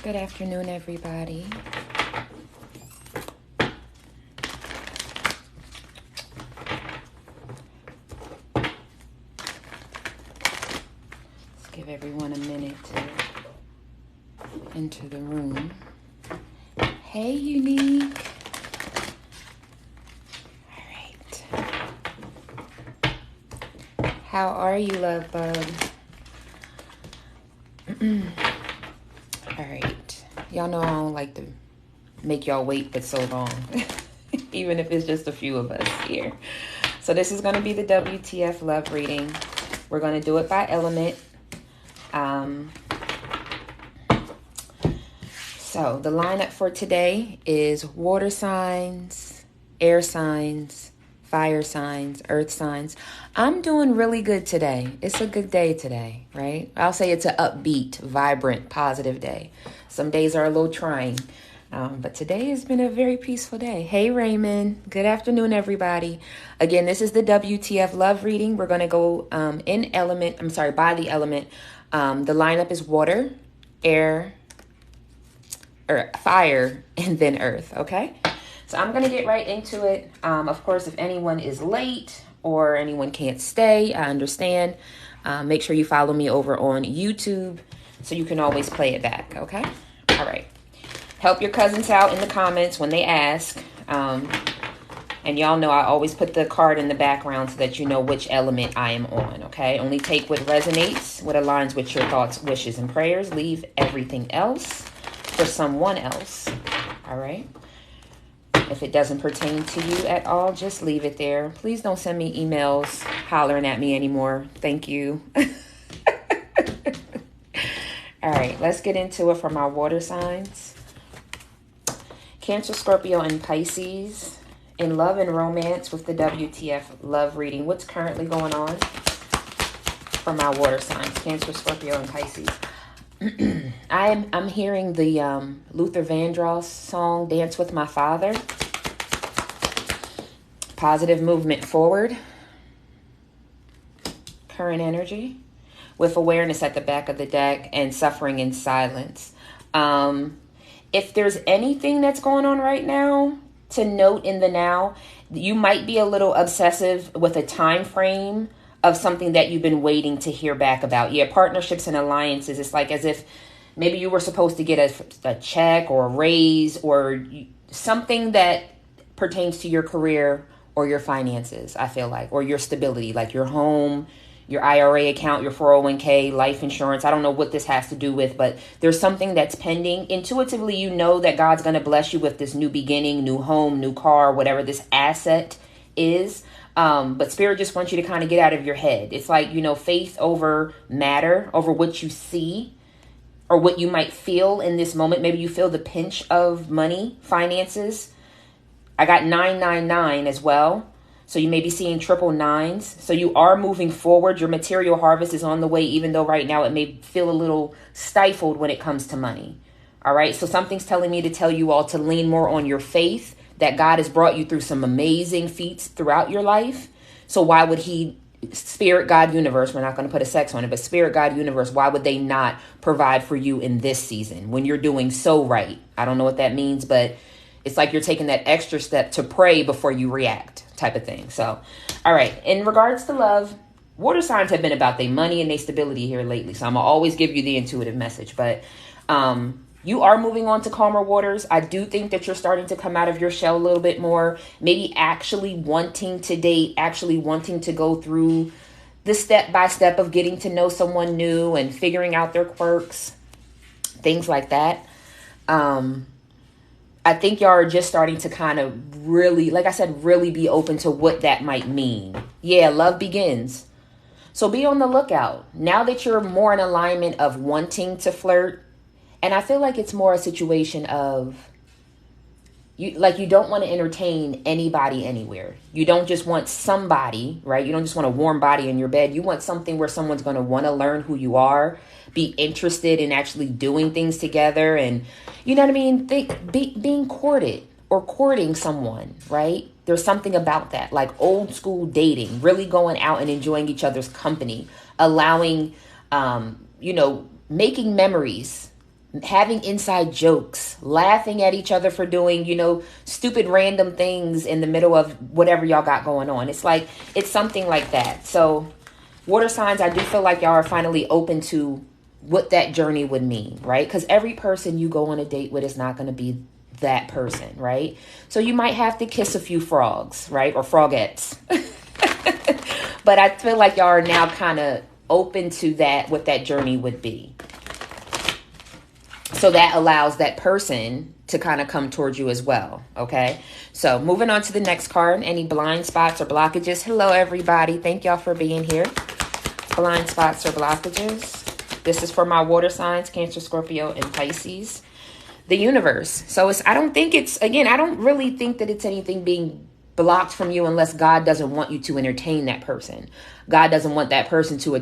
Good afternoon, everybody. Let's give everyone a minute to enter the room. Hey, Unique. All right. How are you, love bug? All right. Y'all know I don't like to make y'all wait for so long, even if it's just a few of us here. So this is going to be the WTF Love Reading. We're going to do it by element. So the lineup for today is water signs, air signs, fire signs, earth signs. I'm doing really good today. It's a good day today, right? I'll say it's an upbeat, vibrant, positive day. Some days are a little trying, but today has been a very peaceful day. Hey, Raymond. Good afternoon, everybody. Again, this is the WTF Love Reading. We're going to go by the element. The lineup is water, air, or fire, and then earth, okay? So I'm going to get right into it. Of course, if anyone is late or anyone can't stay, I understand. Make sure you follow me over on YouTube so you can always play it back, okay? All right. Help your cousins out in the comments when they ask. And y'all know I always put the card in the background so that you know which element I am on, okay? Only take what resonates, what aligns with your thoughts, wishes, and prayers. Leave everything else for someone else, all right? If it doesn't pertain to you at all, just leave it there. Please don't send me emails hollering at me anymore. Thank you. All right, let's get into it for my water signs. Cancer, Scorpio, and Pisces. In love and romance with the WTF Love Reading. What's currently going on for my water signs? Cancer, Scorpio, and Pisces. I'm hearing the Luther Vandross song, Dance with My Father. Positive movement forward. Current energy. With awareness at the back of the deck and suffering in silence. If there's anything that's going on right now to note in the now, you might be a little obsessive with a time frame of something that you've been waiting to hear back about. Yeah, partnerships and alliances. It's like as if maybe you were supposed to get a check or a raise or something that pertains to your career or your finances, I feel like, or your stability, like your home, your IRA account, your 401k, life insurance. I don't know what this has to do with, but there's something that's pending. Intuitively, you know that God's going to bless you with this new beginning, new home, new car, whatever this asset is. But Spirit just wants you to kind of get out of your head. It's like, faith over matter, over what you see or what you might feel in this moment. Maybe you feel the pinch of money, finances. I got 999 as well. So you may be seeing triple nines. So you are moving forward. Your material harvest is on the way, even though right now it may feel a little stifled when it comes to money. All right. So something's telling me to tell you all to lean more on your faith, that God has brought you through some amazing feats throughout your life. So why would Spirit, God, universe, we're not going to put a sex on it, but Spirit, God, universe, why would they not provide for you in this season when you're doing so right? I don't know what that means, but it's like you're taking that extra step to pray before you react type of thing. So, all right. In regards to love, water signs have been about their money and their stability here lately. So I'm going to always give you the intuitive message, but you are moving on to calmer waters. I do think that you're starting to come out of your shell a little bit more, maybe actually wanting to date, actually wanting to go through the step-by-step of getting to know someone new and figuring out their quirks, things like that. I think y'all are just starting to kind of really, like I said, really be open to what that might mean. Yeah, love begins. So be on the lookout. Now that you're more in alignment of wanting to flirt, and I feel like it's more a situation of you don't want to entertain anybody anywhere. You don't just want somebody, right? You don't just want a warm body in your bed. You want something where someone's going to want to learn who you are, be interested in actually doing things together. And you know what I mean? Being courted or courting someone, right? There's something about that, like old school dating, really going out and enjoying each other's company, allowing, making memories having inside jokes, laughing at each other for doing, stupid random things in the middle of whatever y'all got going on. It's like, it's something like that. So water signs, I do feel like y'all are finally open to what that journey would mean, right? Because every person you go on a date with is not going to be that person, right? So you might have to kiss a few frogs, right? Or frogettes. But I feel like y'all are now kind of open to that, what that journey would be. So that allows that person to kind of come towards you as well, okay? So moving on to the next card, any blind spots or blockages. Hello, everybody. Thank y'all for being here. Blind spots or blockages. This is for my water signs, Cancer, Scorpio, and Pisces. The universe. So I don't really think that it's anything being blocked from you unless God doesn't want you to entertain that person. God doesn't want that person to,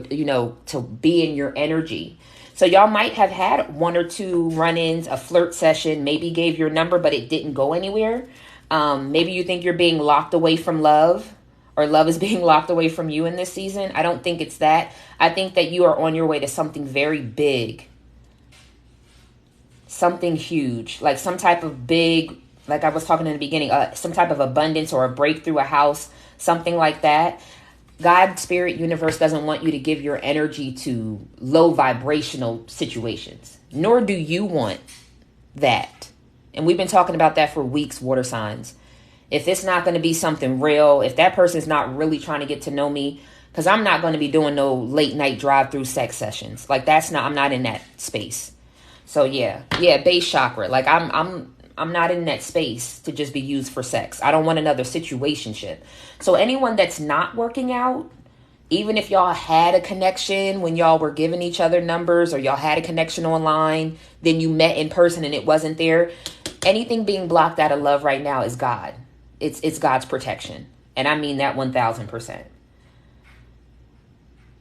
to be in your energy. So y'all might have had one or two run-ins, a flirt session, maybe gave your number, but it didn't go anywhere. Maybe you think you're being locked away from love, or love is being locked away from you in this season. I don't think it's that. I think that you are on your way to something very big. Something huge, like some type of big, like I was talking in the beginning, some type of abundance or a breakthrough, a house, something like that. God, spirit, universe doesn't want you to give your energy to low vibrational situations, nor do you want that. And we've been talking about that for weeks, water signs. If it's not going to be something real, if that person's not really trying to get to know me, because I'm not going to be doing no late night drive-through sex sessions. Like I'm not in that space. So yeah, base chakra. Like I'm not in that space to just be used for sex. I don't want another situationship. So anyone that's not working out, even if y'all had a connection when y'all were giving each other numbers, or y'all had a connection online, then you met in person and it wasn't there, anything being blocked out of love right now is God. It's God's protection. And I mean that 1000%.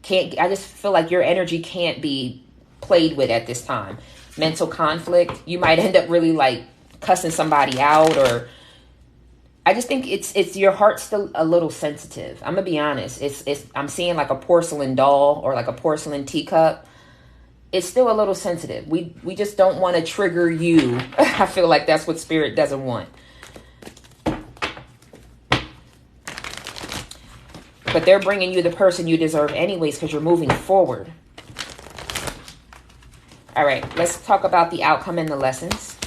I just feel like your energy can't be played with at this time. Mental conflict, you might end up really like cussing somebody out, or I just think it's your heart's still a little sensitive. I'm gonna be honest. I'm seeing like a porcelain doll or like a porcelain teacup. It's still a little sensitive. We just don't want to trigger you. I feel like that's what spirit doesn't want. But they're bringing you the person you deserve anyways, because you're moving forward. All right, let's talk about the outcome and the lessons.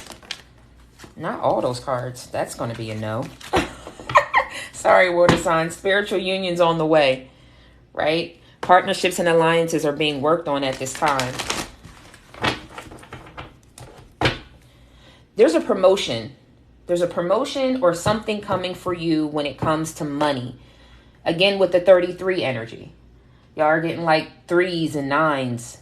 Not all those cards. That's going to be a no. Sorry, water signs. Spiritual union's on the way, right? Partnerships and alliances are being worked on at this time. There's a promotion. There's a promotion or something coming for you when it comes to money. Again, with the 33 energy. Y'all are getting like 3s and 9s.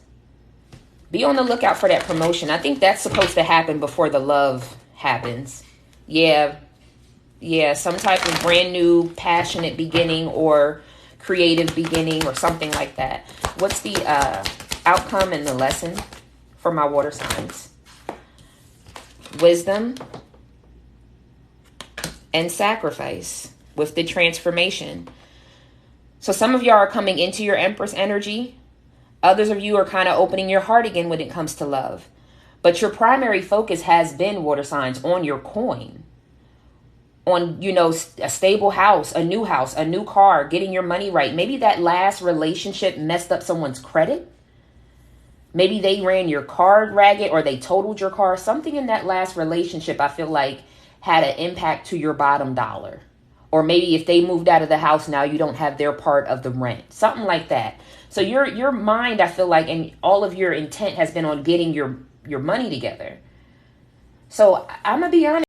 Be on the lookout for that promotion. I think that's supposed to happen before the love happens. Yeah, some type of brand new passionate beginning or creative beginning or something like that. What's the outcome and the lesson for my water signs? Wisdom and sacrifice with the transformation. So some of y'all are coming into your Empress energy. Others of you are kind of opening your heart again when it comes to love. But your primary focus has been, water signs, on your coin. On, a stable house, a new car, getting your money right. Maybe that last relationship messed up someone's credit. Maybe they ran your card ragged, or they totaled your car. Something in that last relationship, I feel like, had an impact to your bottom dollar. Or maybe if they moved out of the house, now you don't have their part of the rent. Something like that. So your mind, I feel like, and all of your intent has been on getting your money together. So I'm going to be honest.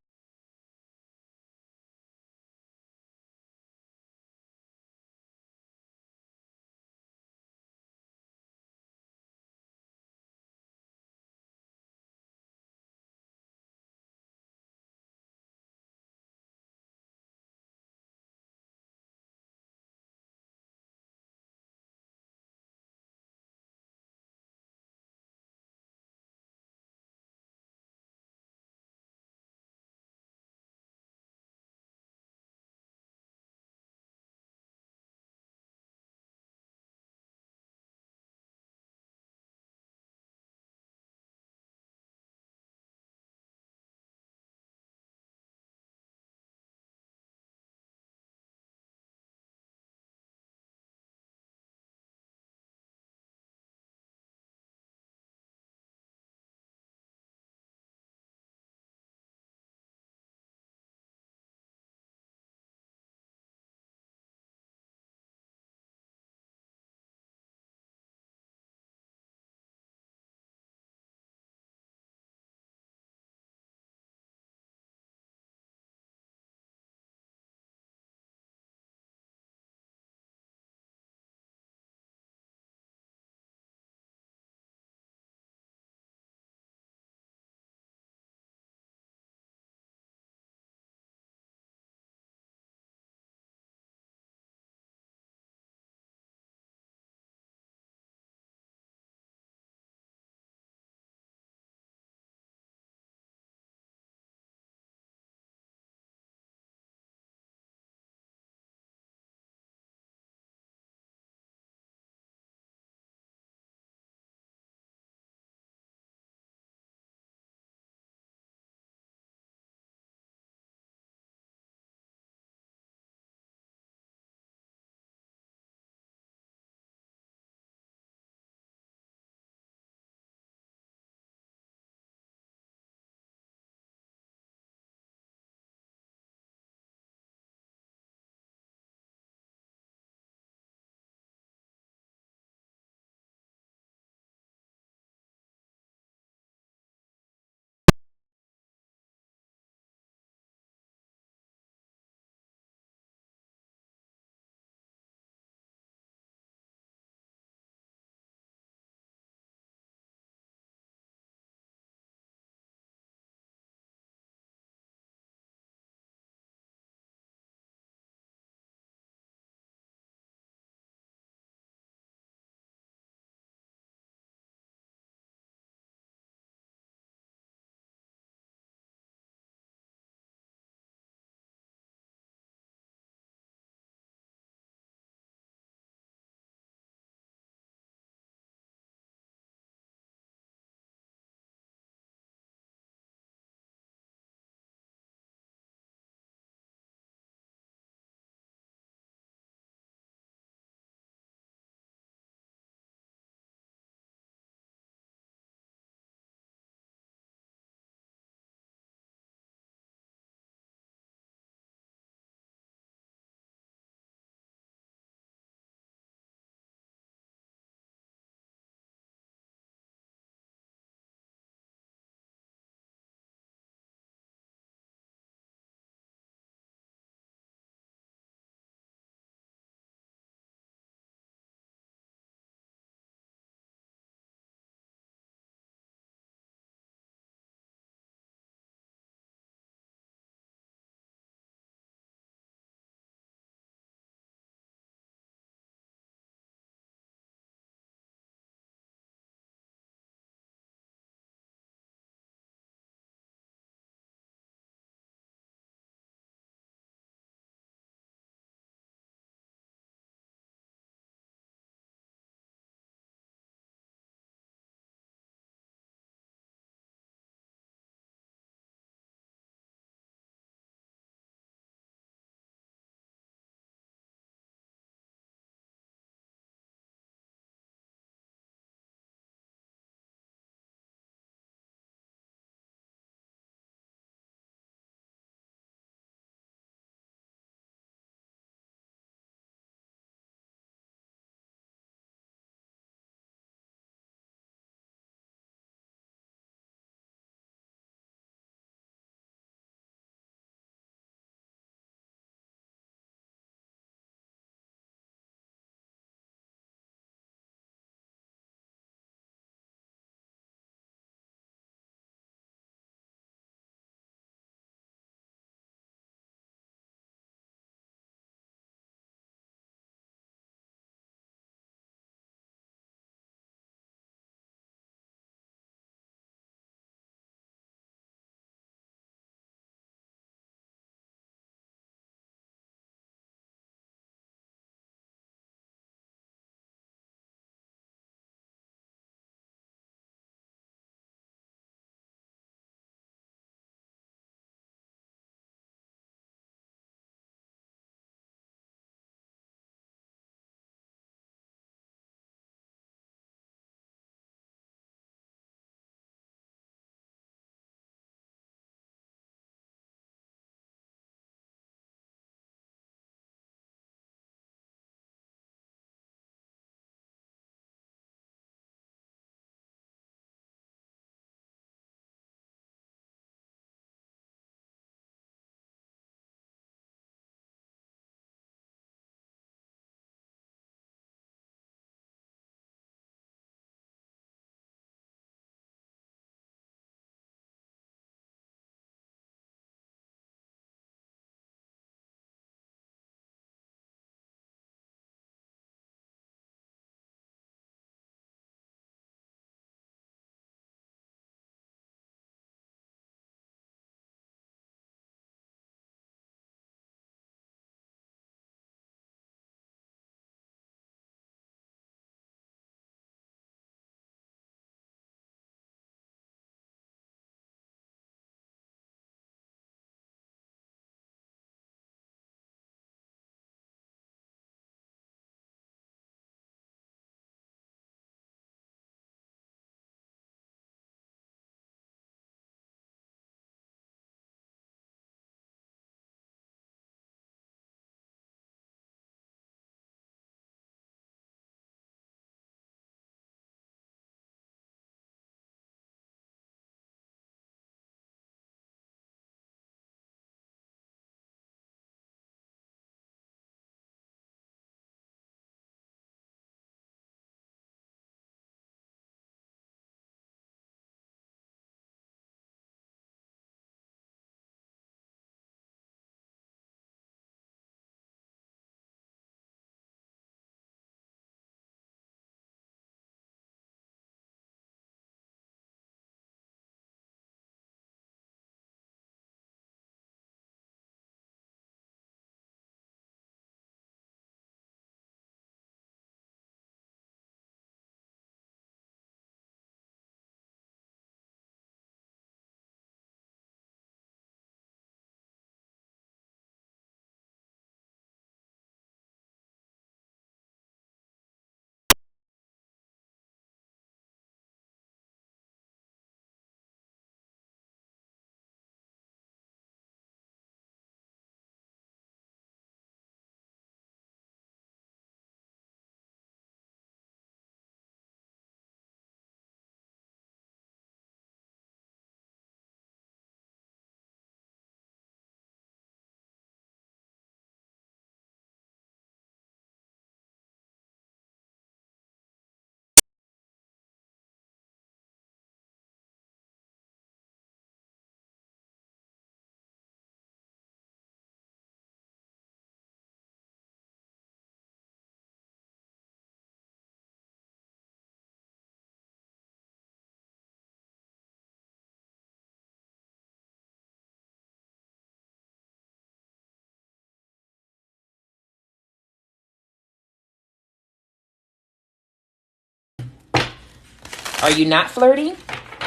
Are you not flirting?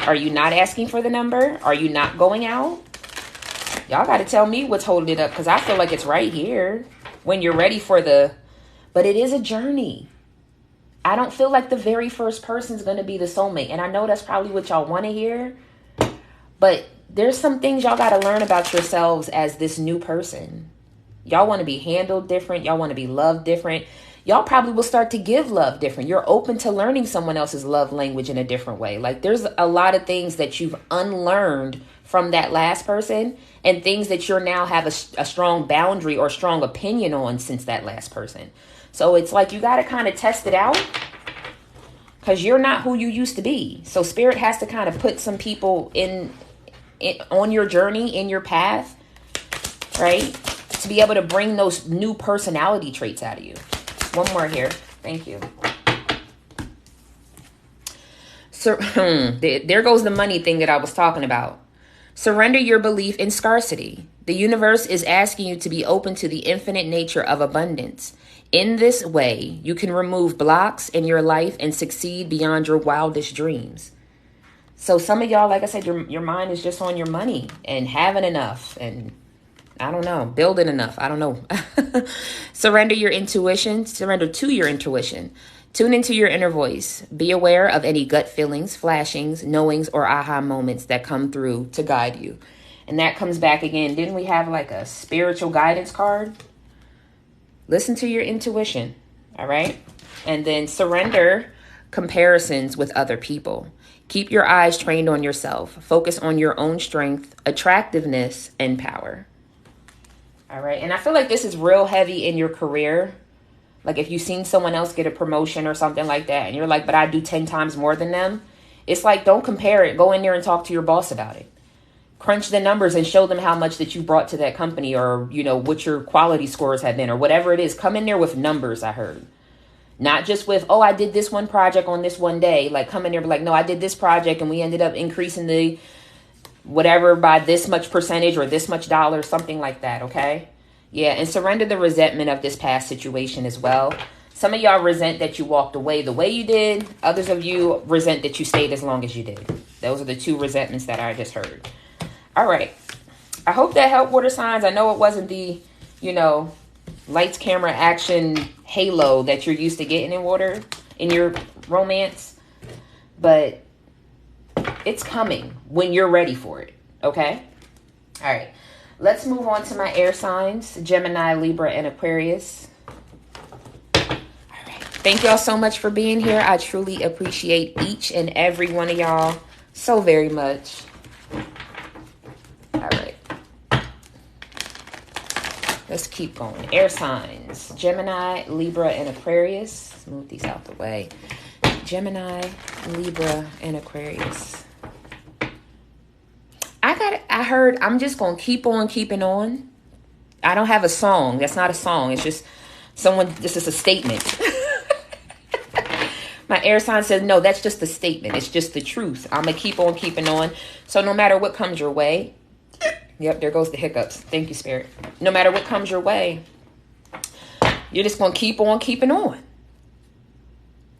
Are you not asking for the number? Are you not going out? Y'all got to tell me what's holding it up, because I feel like it's right here when you're ready for the... But it is a journey. I don't feel like the very first person's going to be the soulmate. And I know that's probably what y'all want to hear. But there's some things y'all got to learn about yourselves as this new person. Y'all want to be handled different. Y'all want to be loved different. Y'all probably will start to give love different. You're open to learning someone else's love language in a different way. Like, there's a lot of things that you've unlearned from that last person, and things that you're now have a strong boundary or strong opinion on since that last person. So it's like you got to kind of test it out, because you're not who you used to be. So Spirit has to kind of put some people in on your journey, in your path, right? To be able to bring those new personality traits out of you. One more here. Thank you. So there goes the money thing that I was talking about. Surrender your belief in scarcity. The universe is asking you to be open to the infinite nature of abundance. In this way, you can remove blocks in your life and succeed beyond your wildest dreams. So some of y'all, like I said, your mind is just on your money and having enough and, I don't know, building enough. I don't know. Surrender your intuition. Surrender to your intuition. Tune into your inner voice. Be aware of any gut feelings, flashings, knowings, or aha moments that come through to guide you. And that comes back again. Didn't we have like a spiritual guidance card? Listen to your intuition. All right. And then surrender comparisons with other people. Keep your eyes trained on yourself. Focus on your own strength, attractiveness, and power. All right. And I feel like this is real heavy in your career. Like if you've seen someone else get a promotion or something like that, and you're like, but I do 10 times more than them. It's like, don't compare it. Go in there and talk to your boss about it. Crunch the numbers and show them how much that you brought to that company, or, you know, what your quality scores have been, or whatever it is. Come in there with numbers, I heard. Not just with, oh, I did this one project on this one day. Like, come in there and be like, no, I did this project and we ended up increasing the whatever by this much percentage or this much dollars, something like that, okay? Yeah, and surrender the resentment of this past situation as well. Some of y'all resent that you walked away the way you did. Others of you resent that you stayed as long as you did. Those are the two resentments that I just heard. All right. I hope that helped, water signs. I know it wasn't the, you know, lights, camera, action halo that you're used to getting in water, in your romance. But it's coming when you're ready for it. Okay? All right. Let's move on to my air signs, Gemini, Libra, and Aquarius. All right. Thank y'all so much for being here. I truly appreciate each and every one of y'all so very much. All right. Let's keep going. Air signs, Gemini, Libra, and Aquarius. Let's move these out the way. Gemini, Libra, and Aquarius. I heard I'm just going to keep on keeping on. I don't have a song. That's not a song. It's just this is a statement. My air sign says, no, that's just a statement. It's just the truth. I'm going to keep on keeping on. So no matter what comes your way. Yep, there goes the hiccups. Thank you, Spirit. No matter what comes your way, you're just going to keep on keeping on.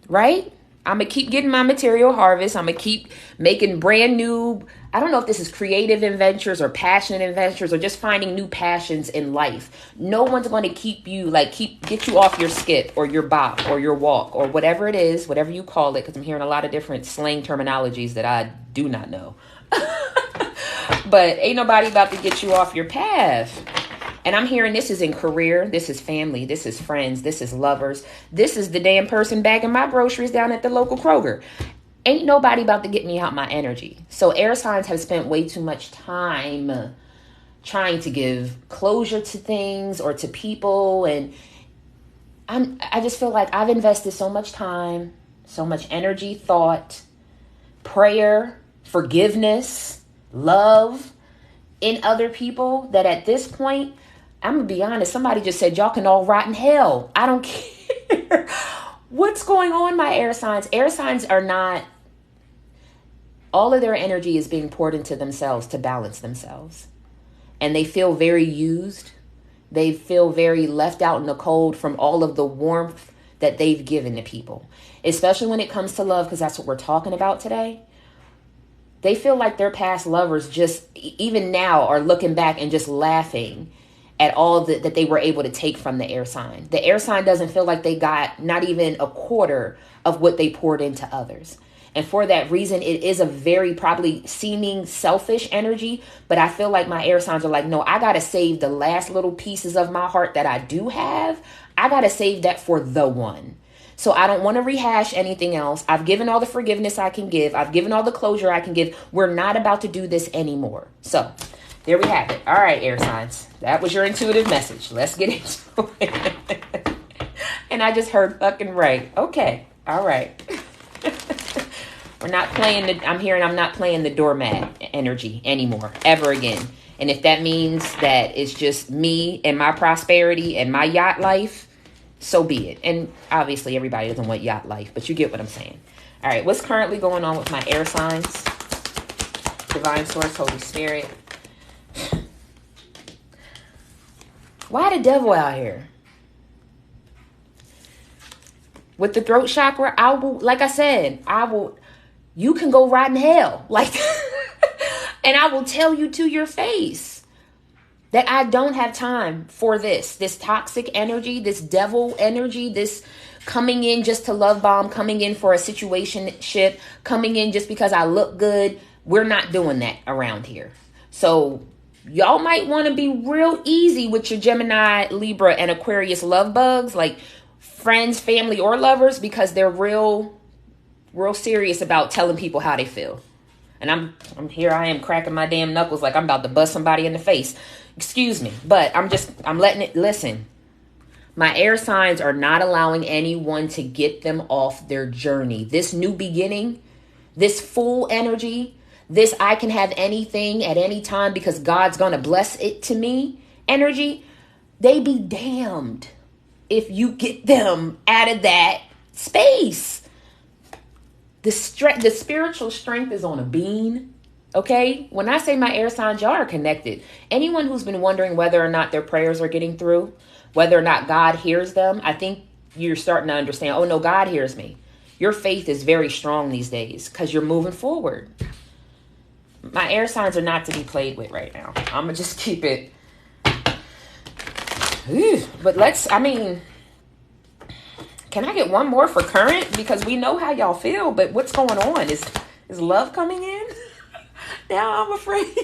Right? I'm going to keep getting my material harvest. I'm going to keep making brand new, I don't know if this is creative adventures or passionate adventures or just finding new passions in life. No one's going to keep you, get you off your skip or your bop or your walk or whatever it is, whatever you call it, because I'm hearing a lot of different slang terminologies that I do not know. But ain't nobody about to get you off your path. And I'm hearing this is in career, this is family, this is friends, this is lovers. This is the damn person bagging my groceries down at the local Kroger. Ain't nobody about to get me out my energy. So air signs have spent way too much time trying to give closure to things or to people. And I just feel like I've invested so much time, so much energy, thought, prayer, forgiveness, love in other people that at this point, I'm going to be honest, somebody just said, y'all can all rot in hell. I don't care. What's going on, my air signs? Air signs are not, all of their energy is being poured into themselves to balance themselves. And they feel very used. They feel very left out in the cold from all of the warmth that they've given to people, especially when it comes to love, because that's what we're talking about today. They feel like their past lovers just, even now, are looking back and just laughing at all that they were able to take from the air sign. The air sign doesn't feel like they got not even a quarter of what they poured into others. And for that reason, it is a very probably seeming selfish energy. But I feel like my air signs are like, no, I got to save the last little pieces of my heart that I do have. I got to save that for the one. So I don't want to rehash anything else. I've given all the forgiveness I can give. I've given all the closure I can give. We're not about to do this anymore. So there we have it. All right, air signs. That was your intuitive message. Let's get into it. And I just heard fucking right. Okay. All right. We're not playing I'm not playing the doormat energy anymore, ever again. And if that means that it's just me and my prosperity and my yacht life, so be it. And obviously everybody doesn't want yacht life, but you get what I'm saying. All right, what's currently going on with my air signs? Divine Source, Holy Spirit. Why the devil out here? With the throat chakra, you can go right in hell. And I will tell you to your face that I don't have time for this toxic energy, this devil energy, this coming in just to love bomb, coming in for a situationship, coming in just because I look good. We're not doing that around here. So y'all might want to be real easy with your Gemini, Libra, and Aquarius love bugs, like friends, family, or lovers, because they're real serious about telling people how they feel. And I'm here, I am cracking my damn knuckles like I'm about to bust somebody in the face. Excuse me, but I'm letting it, listen. My air signs are not allowing anyone to get them off their journey. This new beginning, this full energy, this I can have anything at any time because God's going to bless it to me energy, they be damned if you get them out of that space. The spiritual strength is on a beam. Okay, when I say my air signs, y'all are connected. Anyone who's been wondering whether or not their prayers are getting through, whether or not God hears them, I think you're starting to understand, oh no, God hears me. Your faith is very strong these days because you're moving forward. My air signs are not to be played with right now. I'm going to just keep it. But can I get one more for current? Because we know how y'all feel, but what's going on? Is love coming in? Now I'm afraid.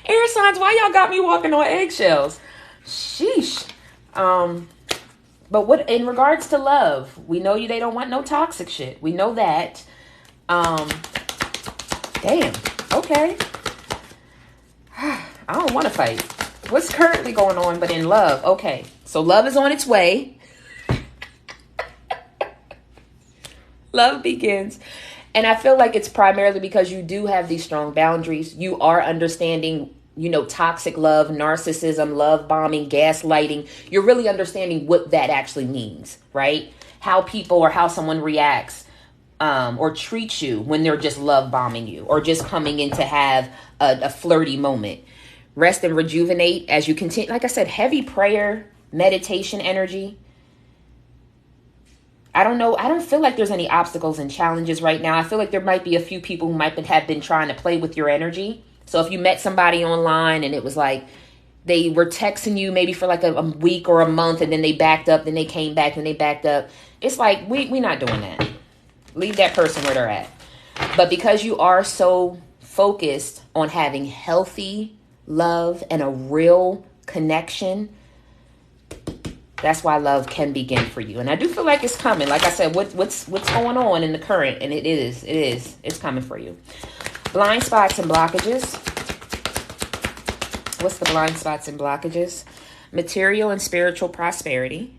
Air signs, why y'all got me walking on eggshells? Sheesh. But what in regards to love, we know they don't want no toxic shit. We know that. Damn. Okay. I don't want to fight. What's currently going on but in love? Okay. So love is on its way. Love begins. And I feel like it's primarily because you do have these strong boundaries. You are understanding, toxic love, narcissism, love bombing, gaslighting. You're really understanding what that actually means, right? How people or how someone reacts or treats you when they're just love bombing you or just coming in to have a flirty moment. Rest and rejuvenate as you continue. Like I said, heavy prayer, meditation energy. I don't know. I don't feel like there's any obstacles and challenges right now. I feel like there might be a few people who might have been trying to play with your energy. So if you met somebody online and it was like they were texting you maybe for like a week or a month and then they backed up, then they came back and they backed up. It's like, we're not doing that. Leave that person where they're at. But because you are so focused on having healthy love and a real connection, that's why love can begin for you. And I do feel like it's coming. Like I said, what's going on in the current? And it's coming for you. Blind spots and blockages. What's the blind spots and blockages? Material and spiritual prosperity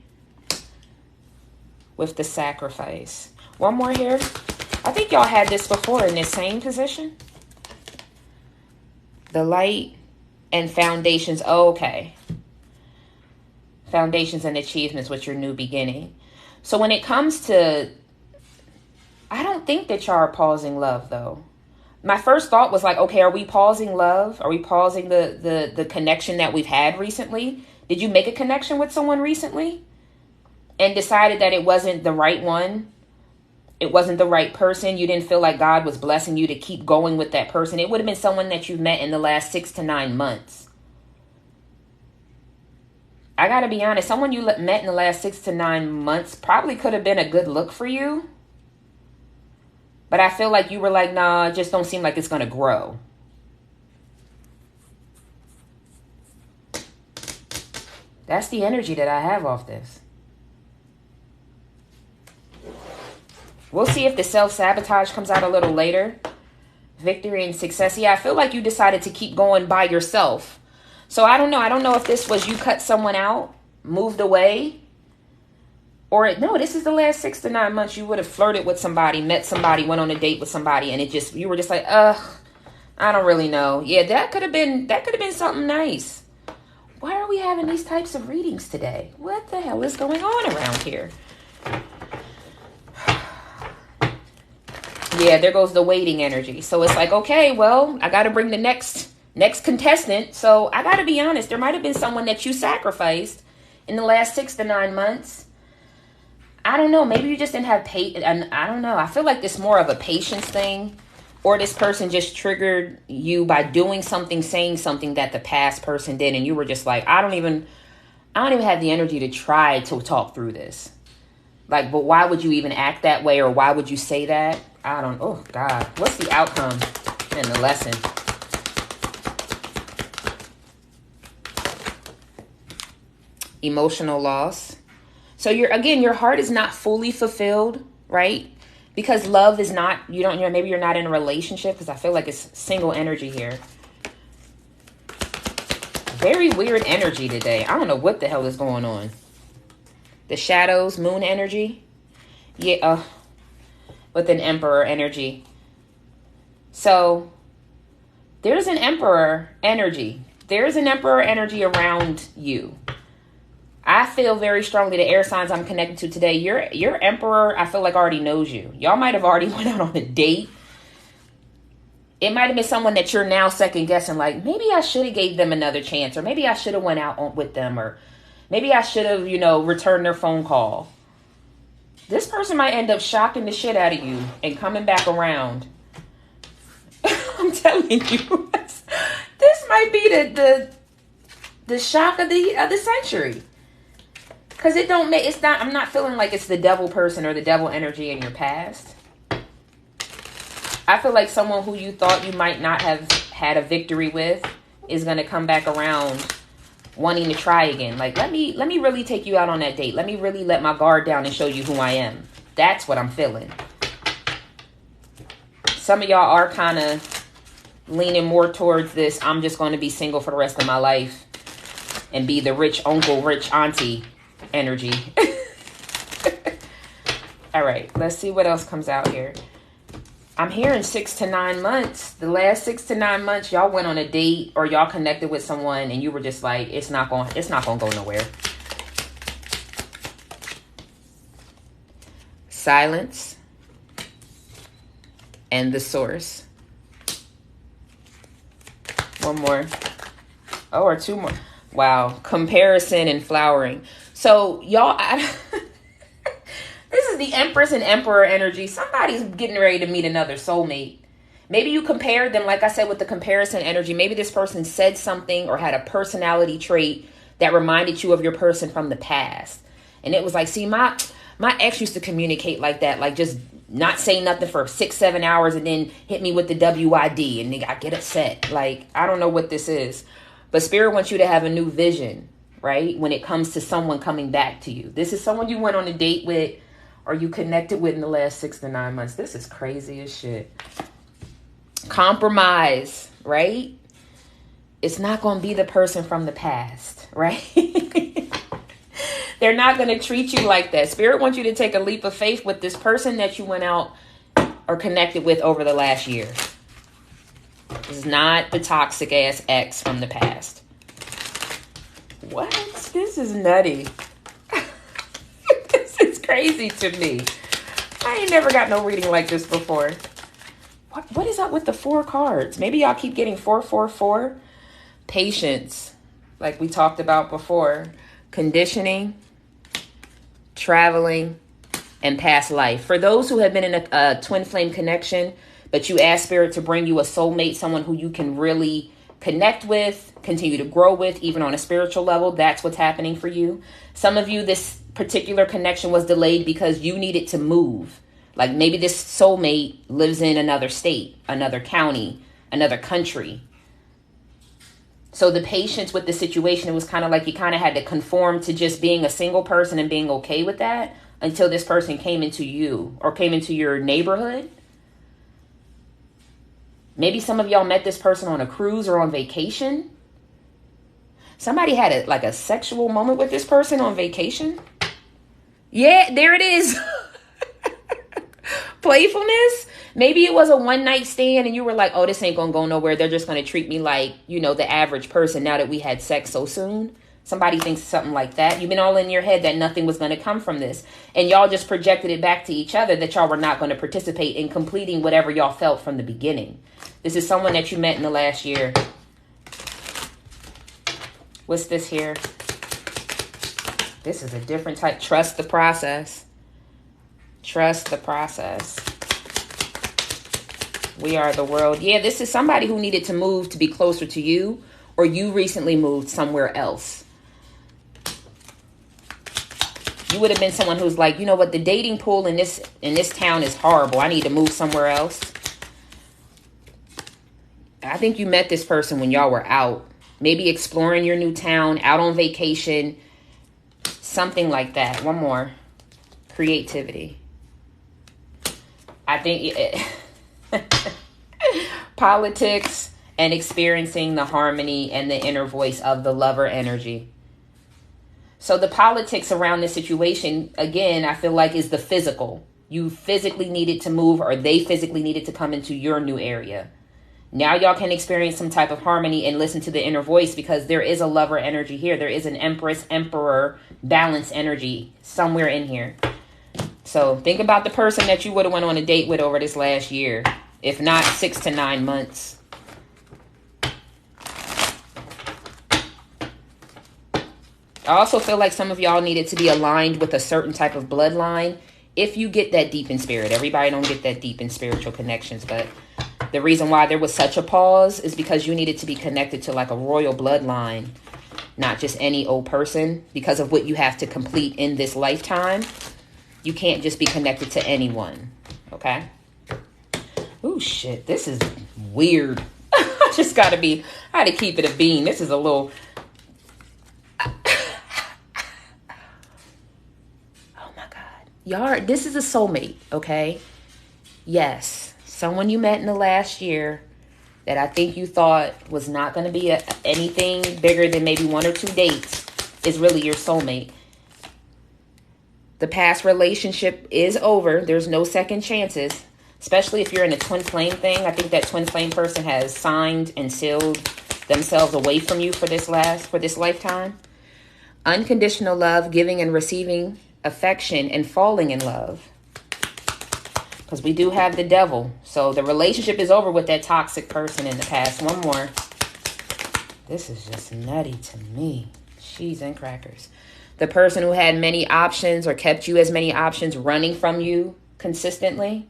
with the sacrifice. One more here. I think y'all had this before in this same position. The light and foundations. Oh, okay. Foundations and achievements with your new beginning. So when it comes to, I don't think that y'all are pausing love though. My first thought was like, okay, are we pausing love? Are we pausing the connection that we've had recently? Did you make a connection with someone recently? and decided that it wasn't the right one. It wasn't the right person. You didn't feel like God was blessing you to keep going with that person. It would have been someone that you've met in the last 6 to 9 months. I got to be honest. Someone you met in the last 6 to 9 months probably could have been a good look for you. But I feel like you were like, nah, it just don't seem like it's going to grow. That's the energy that I have off this. We'll see if the self-sabotage comes out a little later. Victory and success. Yeah, I feel like you decided to keep going by yourself. So I don't know. I don't know if this was you cut someone out, moved away. Or no, this is the last 6 to 9 months. You would have flirted with somebody, met somebody, went on a date with somebody. And you were just like, I don't really know. Yeah, that could have been something nice. Why are we having these types of readings today? What the hell is going on around here? Yeah, there goes the waiting energy. So it's like, okay, well, I got to bring the next contestant. So I got to be honest. There might have been someone that you sacrificed in the last 6 to 9 months. I don't know. Maybe you just didn't have patience. And I don't know. I feel like this more of a patience thing. Or this person just triggered you by doing something, saying something that the past person did. And you were just like, I don't even have the energy to try to talk through this. Like, but why would you even act that way? Or why would you say that? Oh God, what's the outcome and the lesson? Emotional loss. So your heart is not fully fulfilled, right? Because love is not, maybe you're not in a relationship, because I feel like it's single energy here. Very weird energy today. I don't know what the hell is going on. The shadows, moon energy. Yeah, with an emperor energy. So there's an emperor energy. There's an emperor energy around you. I feel very strongly the air signs I'm connected to today. Your emperor, I feel like already knows you. Y'all might have already went out on a date. It might have been someone that you're now second guessing, like, maybe I should have gave them another chance, or maybe I should have went out with them, or maybe I should have, returned their phone call. This person might end up shocking the shit out of you and coming back around. I'm telling you, this might be the shock of the century. Because I'm not feeling like it's the devil person or the devil energy in your past. I feel like someone who you thought you might not have had a victory with is going to come back around wanting to try again. Like, let me really take you out on that date. Let me really let my guard down and show you who I am. That's what I'm feeling. Some of y'all are kind of leaning more towards this, I'm just going to be single for the rest of my life and be the rich uncle, rich auntie energy. All right, let's see what else comes out here. I'm hearing 6 to 9 months. The last 6 to 9 months, y'all went on a date or y'all connected with someone and you were just like, it's not going to go nowhere. Silence and the source. One more. Oh, or two more. Wow. Comparison and flowering. So y'all, this is the Empress and Emperor energy. Somebody's getting ready to meet another soulmate. Maybe you compared them, like I said, with the comparison energy. Maybe this person said something or had a personality trait that reminded you of your person from the past. And it was like, see, my ex used to communicate like that, like just not say nothing for 6-7 hours and then hit me with the WID and I get upset. Like, I don't know what this is. But Spirit wants you to have a new vision, right? When it comes to someone coming back to you. This is someone you went on a date with or you connected with in the last 6 to 9 months. This is crazy as shit. Compromise, right? It's not going to be the person from the past, right? They're not going to treat you like that. Spirit wants you to take a leap of faith with this person that you went out or connected with over the last year. This is not the toxic ass ex from the past. What? This is nutty. This is crazy to me. I ain't never got no reading like this before. What is up with the 4 cards? Maybe y'all keep getting 444. Patience, like we talked about before. Conditioning. traveling, and past life. For those who have been in a twin flame connection, but you ask Spirit to bring you a soulmate, someone who you can really connect with, continue to grow with, even on a spiritual level, that's what's happening for you. Some of you, this particular connection was delayed because you needed to move. Like maybe this soulmate lives in another state, another county, another country. So the patience with the situation, it was kind of like you kind of had to conform to just being a single person and being okay with that until this person came into you or came into your neighborhood. Maybe some of y'all met this person on a cruise or on vacation. Somebody had a sexual moment with this person on vacation. Yeah, there it is. Playfulness. Maybe it was a one night stand and you were like, oh, this ain't gonna go nowhere. They're just gonna treat me like, the average person now that we had sex so soon. Somebody thinks something like that. You've been all in your head that nothing was going to come from this. And y'all just projected it back to each other that y'all were not going to participate in completing whatever y'all felt from the beginning. This is someone that you met in the last year. What's this here? This is a different type. Trust the process. Trust the process. We are the world. Yeah, this is somebody who needed to move to be closer to you, or you recently moved somewhere else. You would have been someone who's like, you know what, the dating pool in this town is horrible. I need to move somewhere else. I think you met this person when y'all were out, maybe exploring your new town, out on vacation, something like that. One more. Creativity. I think politics and experiencing the harmony and the inner voice of the lover energy. So the politics around this situation, again, I feel like is the physical. You physically needed to move, or they physically needed to come into your new area. Now y'all can experience some type of harmony and listen to the inner voice, because there is a lover energy here. There is an Empress, Emperor, balance energy somewhere in here. So think about the person that you would have went on a date with over this last year, if not 6 to 9 months. I also feel like some of y'all needed to be aligned with a certain type of bloodline. If you get that deep in spirit, everybody don't get that deep in spiritual connections, but the reason why there was such a pause is because you needed to be connected to like a royal bloodline, not just any old person, because of what you have to complete in this lifetime. You can't just be connected to anyone, okay? Oh shit, this is weird. I had to keep it a bean. This is a little... Y'all, this is a soulmate, okay? Yes, someone you met in the last year that I think you thought was not going to be anything bigger than maybe 1 or 2 dates is really your soulmate. The past relationship is over. There's no second chances, especially if you're in a twin flame thing. I think that twin flame person has signed and sealed themselves away from you for this lifetime. Unconditional love, giving and receiving affection, and falling in love, because we do have the devil. So the relationship is over with that toxic person in the past. One more. This is just nutty to me. Cheese and crackers. The person who had many options or kept you as many options running from you consistently.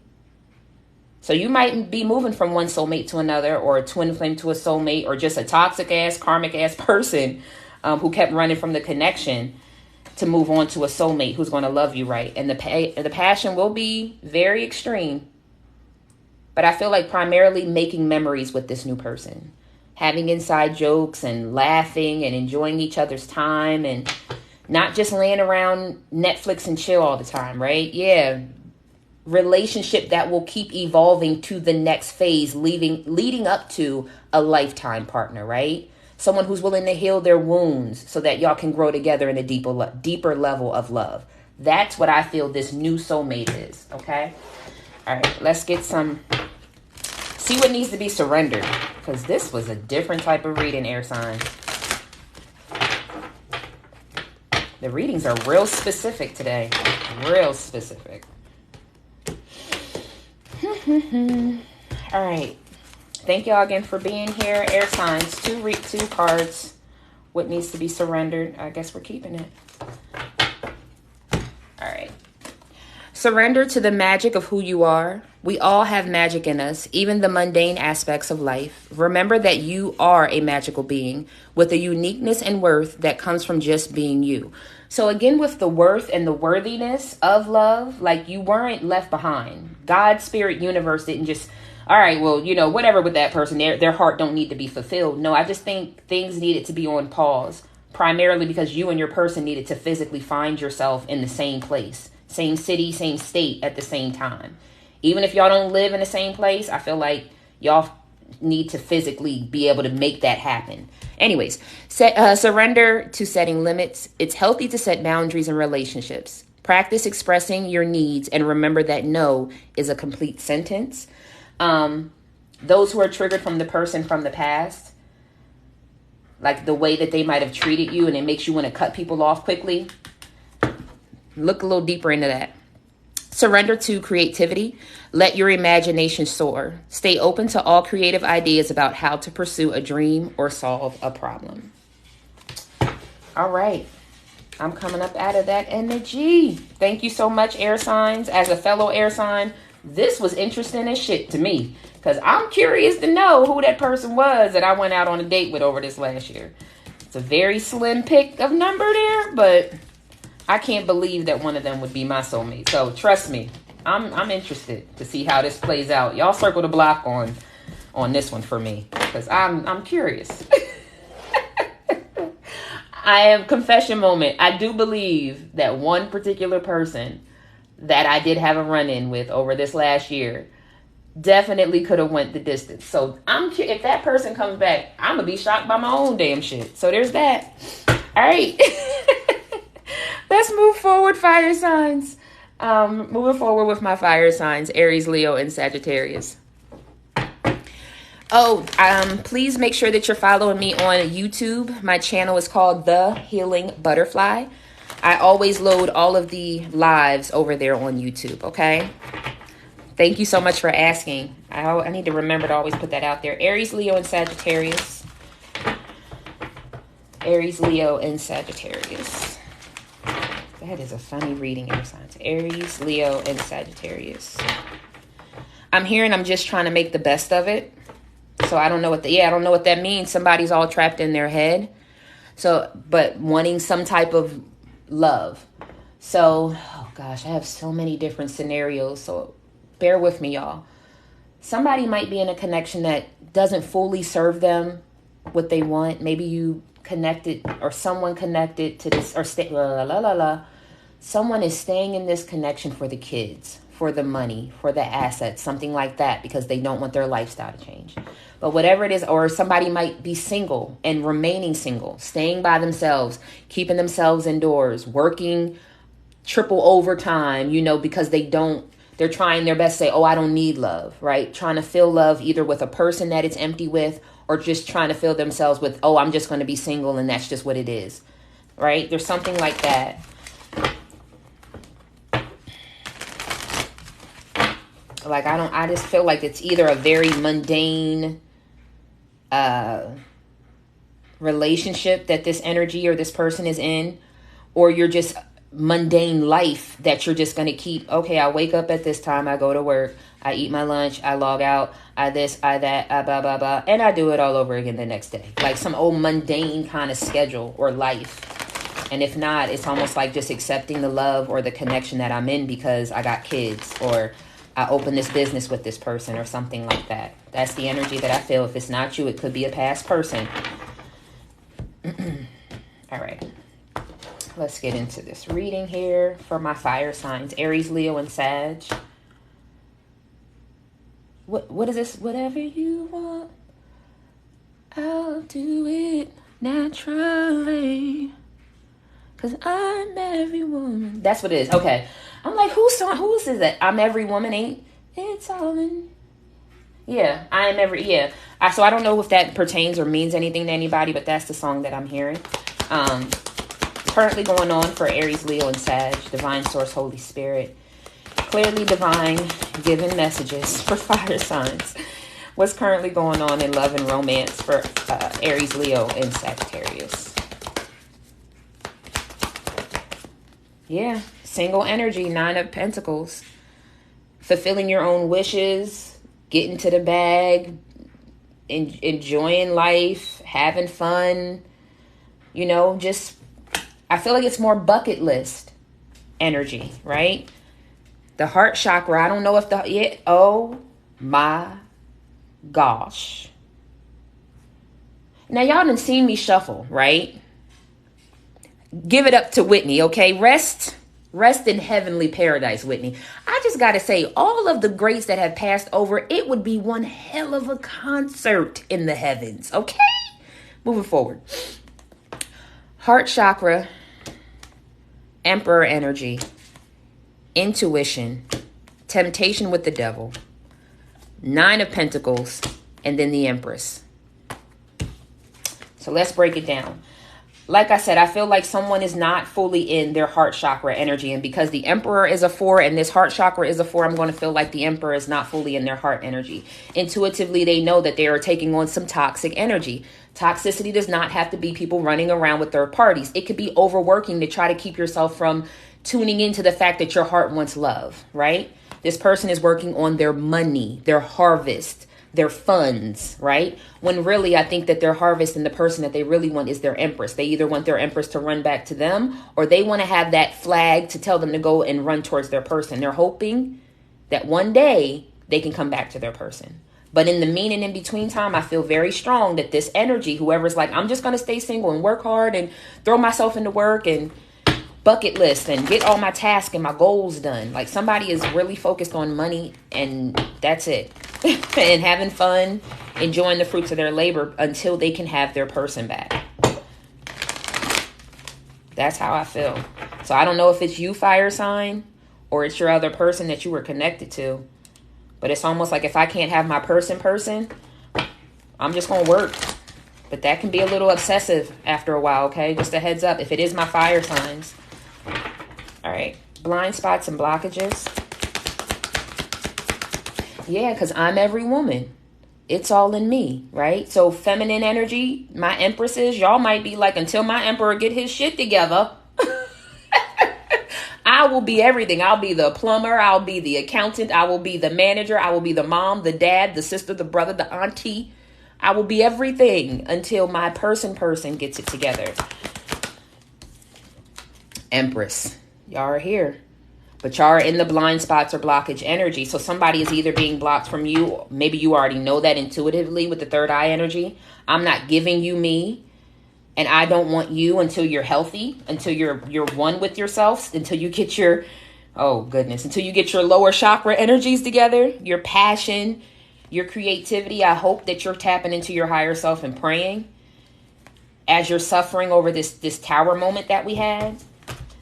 So you might be moving from one soulmate to another, or a twin flame to a soulmate, or just a toxic ass, karmic ass person who kept running from the connection to move on to a soulmate who's going to love you right. And the passion will be very extreme. But I feel like primarily making memories with this new person. Having inside jokes and laughing and enjoying each other's time, and not just laying around Netflix and chill all the time, right? Yeah. Relationship that will keep evolving to the next phase, leading up to a lifetime partner, right? Someone who's willing to heal their wounds so that y'all can grow together in a deeper level of love. That's what I feel this new soulmate is, okay? All right, let's get see what needs to be surrendered, because this was a different type of reading, air signs. The readings are real specific today, real specific. All right. Thank y'all again for being here. Air signs, two cards. What needs to be surrendered? I guess we're keeping it. All Surrender to the magic of who you are. We all have magic in us, even the mundane aspects of life. Remember that you are a magical being with a uniqueness and worth that comes from just being you. So again, with the worth and the worthiness of love, like you weren't left behind. God, spirit, universe didn't just, all right, well, you know, whatever with that person, their heart don't need to be fulfilled. No, I just think things needed to be on pause, primarily because you and your person needed to physically find yourself in the same place. Same city, same state at the same time. Even if y'all don't live in the same place, I feel like y'all need to physically be able to make that happen. Anyways, surrender to setting limits. It's healthy to set boundaries in relationships. Practice expressing your needs and remember that no is a complete sentence. Those who are triggered from the person from the past, like the way that they might have treated you and it makes you want to cut people off quickly, look a little deeper into that. Surrender to creativity. Let your imagination soar. Stay open to all creative ideas about how to pursue a dream or solve a problem. All right. I'm coming up out of that energy. Thank you so much, air signs. As a fellow air sign, this was interesting as shit to me because I'm curious to know who that person was that I went out on a date with over this last year. It's a very slim pick of number there, but I can't believe that one of them would be my soulmate. So trust me, I'm interested to see how this plays out. Y'all circle the block on this one for me because I'm curious. I have confession moment. I do believe that one particular person that I did have a run-in with over this last year definitely could have went the distance. So if that person comes back, I'm gonna be shocked by my own damn shit. So there's that. All right. Let's move forward, fire signs. Moving forward with my fire signs, Aries, Leo, and Sagittarius. Please make sure that you're following me on YouTube. My channel is called The Healing Butterfly. I always load all of the lives over there on YouTube, okay? Thank you so much for asking. I need to remember to always put that out there. Aries, Leo, and Sagittarius. Aries, Leo, and Sagittarius. That is a funny reading, air signs. Aries, Leo, and Sagittarius. I'm hearing I'm just trying to make the best of it. So I don't know I don't know what that means. Somebody's all trapped in their head. So, but wanting some type of love. So, oh gosh, I have so many different scenarios. So bear with me, y'all. Somebody might be in a connection that doesn't fully serve them what they want. Maybe you connected or someone connected to this or someone is staying in this connection for the kids, for the money, for the assets, something like that, because they don't want their lifestyle to change. But whatever it is, or somebody might be single and remaining single, staying by themselves, keeping themselves indoors, working triple overtime, because they're trying their best to say, oh, I don't need love, right? Trying to fill love either with a person that it's empty with or just trying to fill themselves with, oh, I'm just going to be single and that's just what it is, right? There's something like that. Like, I just feel like it's either a very mundane relationship that this energy or this person is in, or you're just mundane life that you're just going to keep. Okay, I wake up at this time, I go to work, I eat my lunch, I log out, I this, I that, I blah, blah, blah, and I do it all over again the next day. Like some old mundane kind of schedule or life. And if not, it's almost like just accepting the love or the connection that I'm in because I got kids or I opened this business with this person or something like that. That's the energy that I feel. If it's not you, it could be a past person. All right. Let's get into this reading here for my fire signs. Aries, Leo, and Sag. What is this? Whatever you want, I'll do it naturally. 'Cause I'm every woman. That's what it is. Okay. I'm like, whose is that? I'm every woman, ain't it's all in. Yeah, I am every, yeah. So I don't know if that pertains or means anything to anybody, but that's the song that I'm hearing. Currently going on for Aries, Leo, and Sag. Divine Source, Holy Spirit. Clearly divine given messages for fire signs. What's currently going on in love and romance for Aries, Leo, and Sagittarius? Yeah, Single energy, 9 of Pentacles. Fulfilling your own wishes, getting to the bag, enjoying life, having fun. You know, just, I feel like it's more bucket list energy, right? The heart chakra, I don't know if oh my gosh. Now, y'all done seen me shuffle, right? Give it up to Whitney, okay? Rest in heavenly paradise, Whitney. I just got to say, all of the greats that have passed over, it would be one hell of a concert in the heavens, okay? Moving forward. Heart chakra, Emperor energy, intuition, temptation with the devil, 9 of Pentacles, and then the Empress. So let's break it down. Like I said, I feel like someone is not fully in their heart chakra energy. And because the Emperor is a 4 and this heart chakra is a 4, I'm going to feel like the Emperor is not fully in their heart energy. Intuitively, they know that they are taking on some toxic energy. Toxicity does not have to be people running around with third parties. It could be overworking to try to keep yourself from tuning into the fact that your heart wants love, right? This person is working on their money, their harvest, their funds, right? When really, I think that their harvest and the person that they really want is their Empress. They either want their Empress to run back to them, or they want to have that flag to tell them to go and run towards their person. They're hoping that one day they can come back to their person. But in the mean and in between time, I feel very strong that this energy, whoever's like, I'm just going to stay single and work hard and throw myself into work and bucket list and get all my tasks and my goals done. Like, somebody is really focused on money and that's it. And having fun, enjoying the fruits of their labor until they can have their person back. That's how I feel. So I don't know if it's you, fire sign, or it's your other person that you were connected to. But it's almost like if I can't have my person, I'm just going to work. But that can be a little obsessive after a while, okay? Just a heads up if it is my fire signs. All right. Blind spots and blockages. Yeah, because I'm every woman. It's all in me, right? So feminine energy, my empresses, y'all might be like, until my emperor get his shit together, I will be everything. I'll be the plumber. I'll be the accountant. I will be the manager. I will be the mom, the dad, the sister, the brother, the auntie. I will be everything until my person gets it together. Empress, y'all are here. But y'all are in the blind spots or blockage energy. So somebody is either being blocked from you. Maybe you already know that intuitively with the third eye energy. I'm not giving you me. And I don't want you until you're healthy, until you're one with yourself, until you get your, until you get your lower chakra energies together, your passion, your creativity. I hope that you're tapping into your higher self and praying as you're suffering over this tower moment that we had.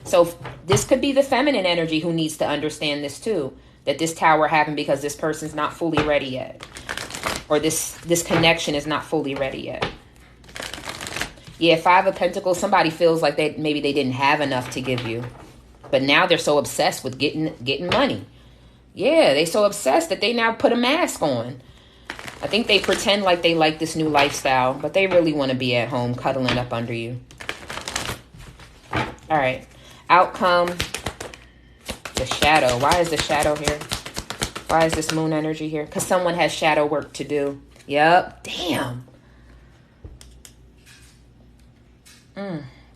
So this could be the feminine energy who needs to understand this too, that this tower happened because this person's not fully ready yet, or this connection is not fully ready yet. Yeah, 5 of Pentacles, somebody feels like maybe they didn't have enough to give you, but now they're so obsessed with getting money. Yeah, they're so obsessed that they now put a mask on. I think they pretend like they like this new lifestyle, but they really want to be at home cuddling up under you. All right. Outcome, the shadow. Why is the shadow here? Why is this moon energy here? Because someone has shadow work to do. Yep. Damn.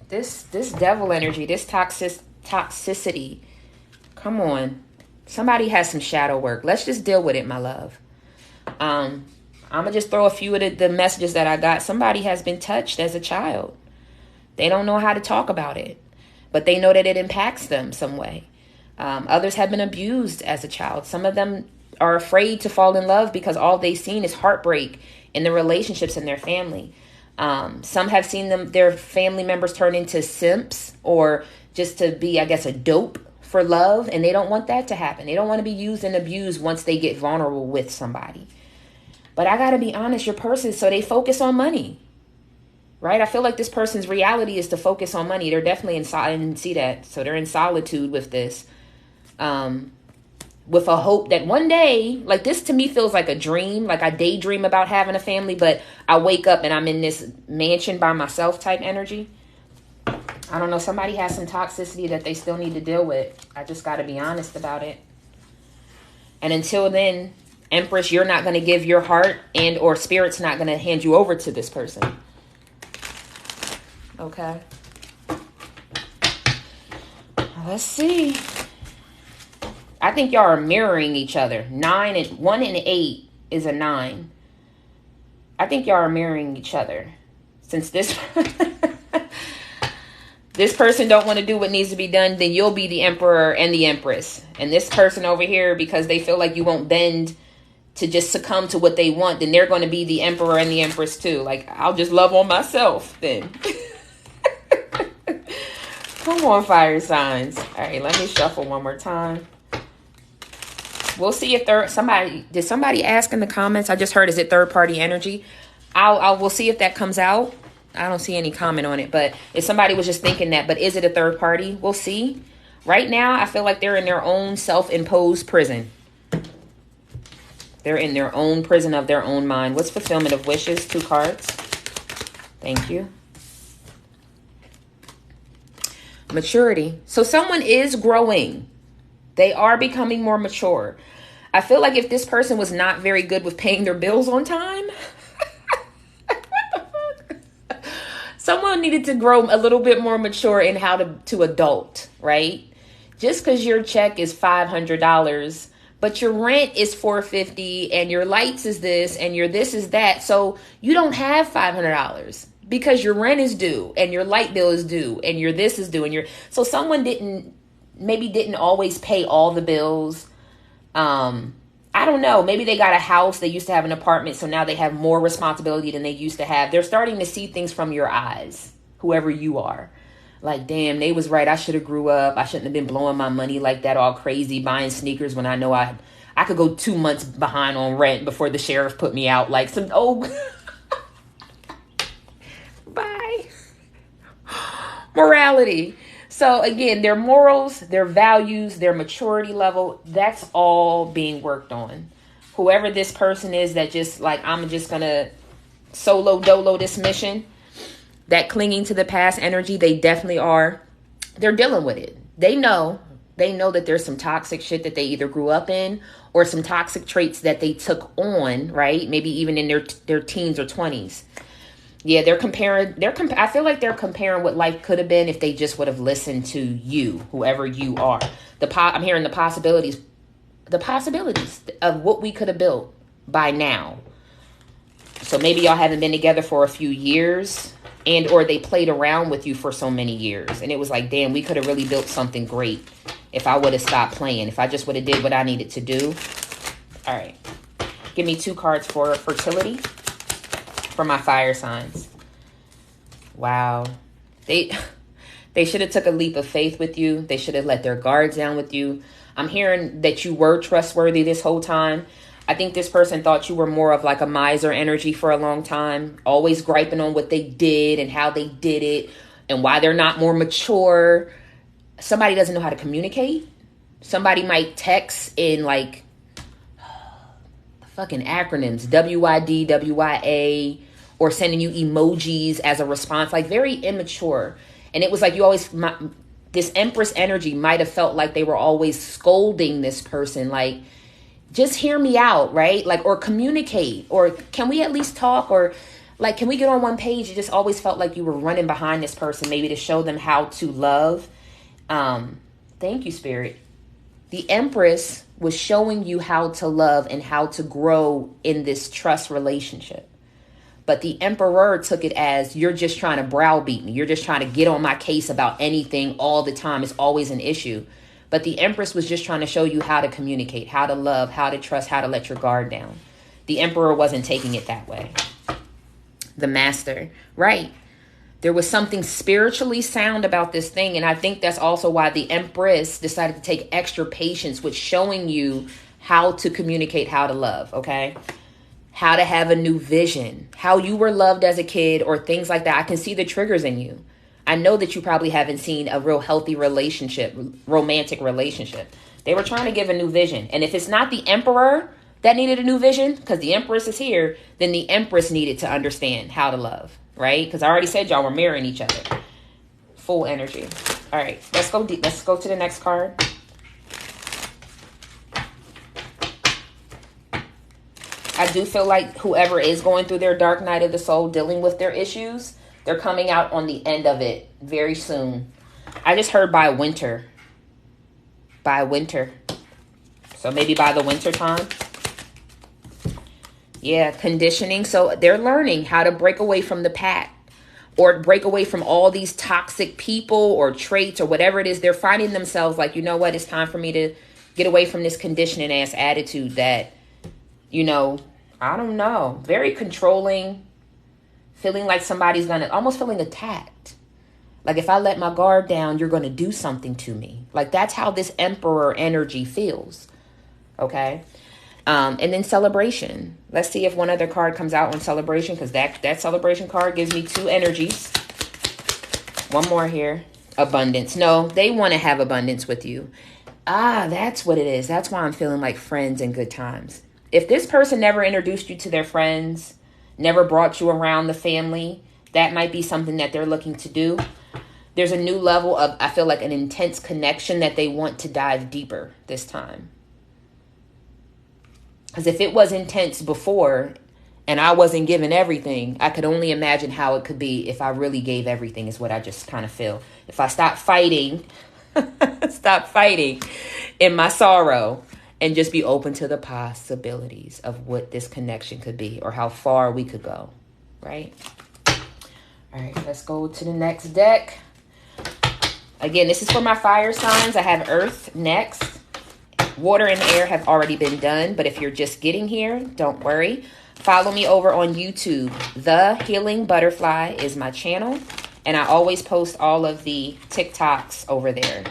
This devil energy, this toxicity. Come on. Somebody has some shadow work. Let's just deal with it, my love. I'm going to just throw a few of the messages that I got. Somebody has been touched as a child. They don't know how to talk about it, but they know that it impacts them some way. Others have been abused as a child. Some of them are afraid to fall in love because all they've seen is heartbreak in the relationships in their family. Some have seen their family members turn into simps or just to be, I guess, a dope for love. And they don't want that to happen. They don't want to be used and abused once they get vulnerable with somebody. But I got to be honest, your person, so they focus on money, right? I feel like this person's reality is to focus on money. They're definitely I didn't see that. So they're in solitude with this, with a hope that one day, like this to me feels like a dream, like I daydream about having a family, but I wake up and I'm in this mansion by myself type energy. I don't know. Somebody has some toxicity that they still need to deal with. I just got to be honest about it. And until then, Empress, you're not going to give your heart, and or Spirit's not going to hand you over to this person. Okay. Let's see. I think y'all are mirroring each other. 1 and 8 is a 9. I think y'all are mirroring each other. Since this this person don't want to do what needs to be done, then you'll be the Emperor and the Empress. And this person over here, because they feel like you won't bend to just succumb to what they want, then they're going to be the Emperor and the Empress too. Like, I'll just love on myself then. Come on, fire signs. All right, let me shuffle one more time. We'll see if did somebody ask in the comments? I just heard, is it third party energy? We'll see if that comes out. I don't see any comment on it, but if somebody was just thinking that, but is it a third party? We'll see. Right now, I feel like they're in their own self-imposed prison. They're in their own prison of their own mind. What's fulfillment of wishes? 2 cards. Thank you. Maturity. So someone is growing. They are becoming more mature. I feel like if this person was not very good with paying their bills on time, someone needed to grow a little bit more mature in how to adult, right? Just because your check is $500, but your rent is $450 and your lights is this and your this is that. So you don't have $500 because your rent is due and your light bill is due and your this is due and so someone didn't always pay all the bills. I don't know. Maybe they got a house. They used to have an apartment. So now they have more responsibility than they used to have. They're starting to see things from your eyes, whoever you are. Like, damn, they was right. I should have grew up. I shouldn't have been blowing my money like that, all crazy, buying sneakers when I know I could go 2 months behind on rent before the sheriff put me out. Like some, bye. Morality. So again, their morals, their values, their maturity level, that's all being worked on. Whoever this person is that just like, I'm just going to solo dolo this mission, that clinging to the past energy, they definitely are. They're dealing with it. They know that there's some toxic shit that they either grew up in or some toxic traits that they took on, right? Maybe even in their teens or 20s. Yeah, I feel like they're comparing what life could have been if they just would have listened to you, whoever you are. I'm hearing the possibilities of what we could have built by now. So maybe y'all haven't been together for a few years or they played around with you for so many years. And it was like, damn, we could have really built something great if I would have stopped playing, if I just would have did what I needed to do. All right. Give me 2 cards for fertility. For my fire signs. Wow. They should have took a leap of faith with you. They should have let their guards down with you. I'm hearing that you were trustworthy this whole time. I think this person thought you were more of like a miser energy for a long time. Always griping on what they did and how they did it and why they're not more mature. Somebody doesn't know how to communicate. Somebody might text in like the fucking acronyms, WYD, WYA, or sending you emojis as a response, like very immature. And it was like this Empress energy might have felt like they were always scolding this person, like, just hear me out, right? Like, or communicate, or can we at least talk, or like, can we get on one page? It just always felt like you were running behind this person, maybe to show them how to love. Thank you, Spirit. The Empress was showing you how to love and how to grow in this trust relationship. But the Emperor took it as, you're just trying to browbeat me. You're just trying to get on my case about anything all the time. It's always an issue. But the Empress was just trying to show you how to communicate, how to love, how to trust, how to let your guard down. The Emperor wasn't taking it that way. The Master, right. There was something spiritually sound about this thing. And I think that's also why the Empress decided to take extra patience with showing you how to communicate, how to love, okay? How to have a new vision, how you were loved as a kid or things like that. I can see the triggers in you. I know that you probably haven't seen a real healthy relationship, romantic relationship. They were trying to give a new vision. And if it's not the Emperor that needed a new vision, because the Empress is here, then the Empress needed to understand how to love, right? Because I already said y'all were mirroring each other. full energy. All right, let's go deep. Let's go to the next card. I do feel like whoever is going through their dark night of the soul, dealing with their issues, they're coming out on the end of it very soon. I just heard by winter. By winter. So maybe by the winter time. Yeah, conditioning. So they're learning how to break away from the pack, or break away from all these toxic people or traits or whatever it is. They're finding themselves like, you know what, it's time for me to get away from this conditioning ass attitude that, you know, I don't know, very controlling, feeling like somebody's gonna, almost feeling attacked. Like if I let my guard down, you're gonna do something to me. Like that's how this Emperor energy feels. Okay. And then celebration. Let's see if one other card comes out on celebration, because that celebration card gives me two energies. One more here. Abundance. No, they want to have abundance with you. Ah, that's what it is. That's why I'm feeling like friends and good times. If this person never introduced you to their friends, never brought you around the family, that might be something that they're looking to do. There's a new level of, I feel like, an intense connection that they want to dive deeper this time. Because if it was intense before and I wasn't giving everything, I could only imagine how it could be if I really gave everything, is what I just kind of feel. If I stop fighting, stop fighting in my sorrow and just be open to the possibilities of what this connection could be or how far we could go, right? All right, let's go to the next deck. Again, this is for my fire signs. I have Earth next. Water and air have already been done, but if you're just getting here, don't worry. Follow me over on YouTube. The Healing Butterfly is my channel, and I always post all of the TikToks over there.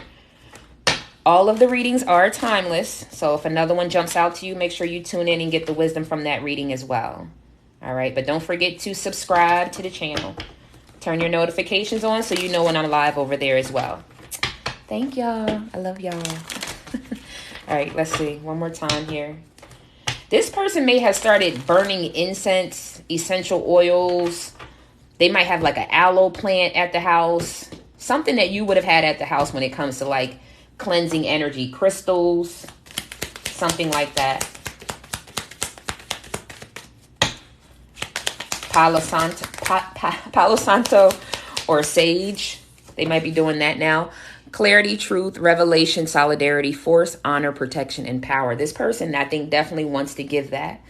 All of the readings are timeless, so if another one jumps out to you, make sure you tune in and get the wisdom from that reading as well. All right, but don't forget to subscribe to the channel. Turn your notifications on so you know when I'm live over there as well. Thank y'all. I love y'all. All right, let's see. One more time here. This person may have started burning incense, essential oils. They might have like an aloe plant at the house. Something that you would have had at the house when it comes to like cleansing energy. Crystals. Something like that. Palo Santo or sage. They might be doing that now. Clarity, truth, revelation, solidarity, force, honor, protection, and power. This person, I think, definitely wants to give that.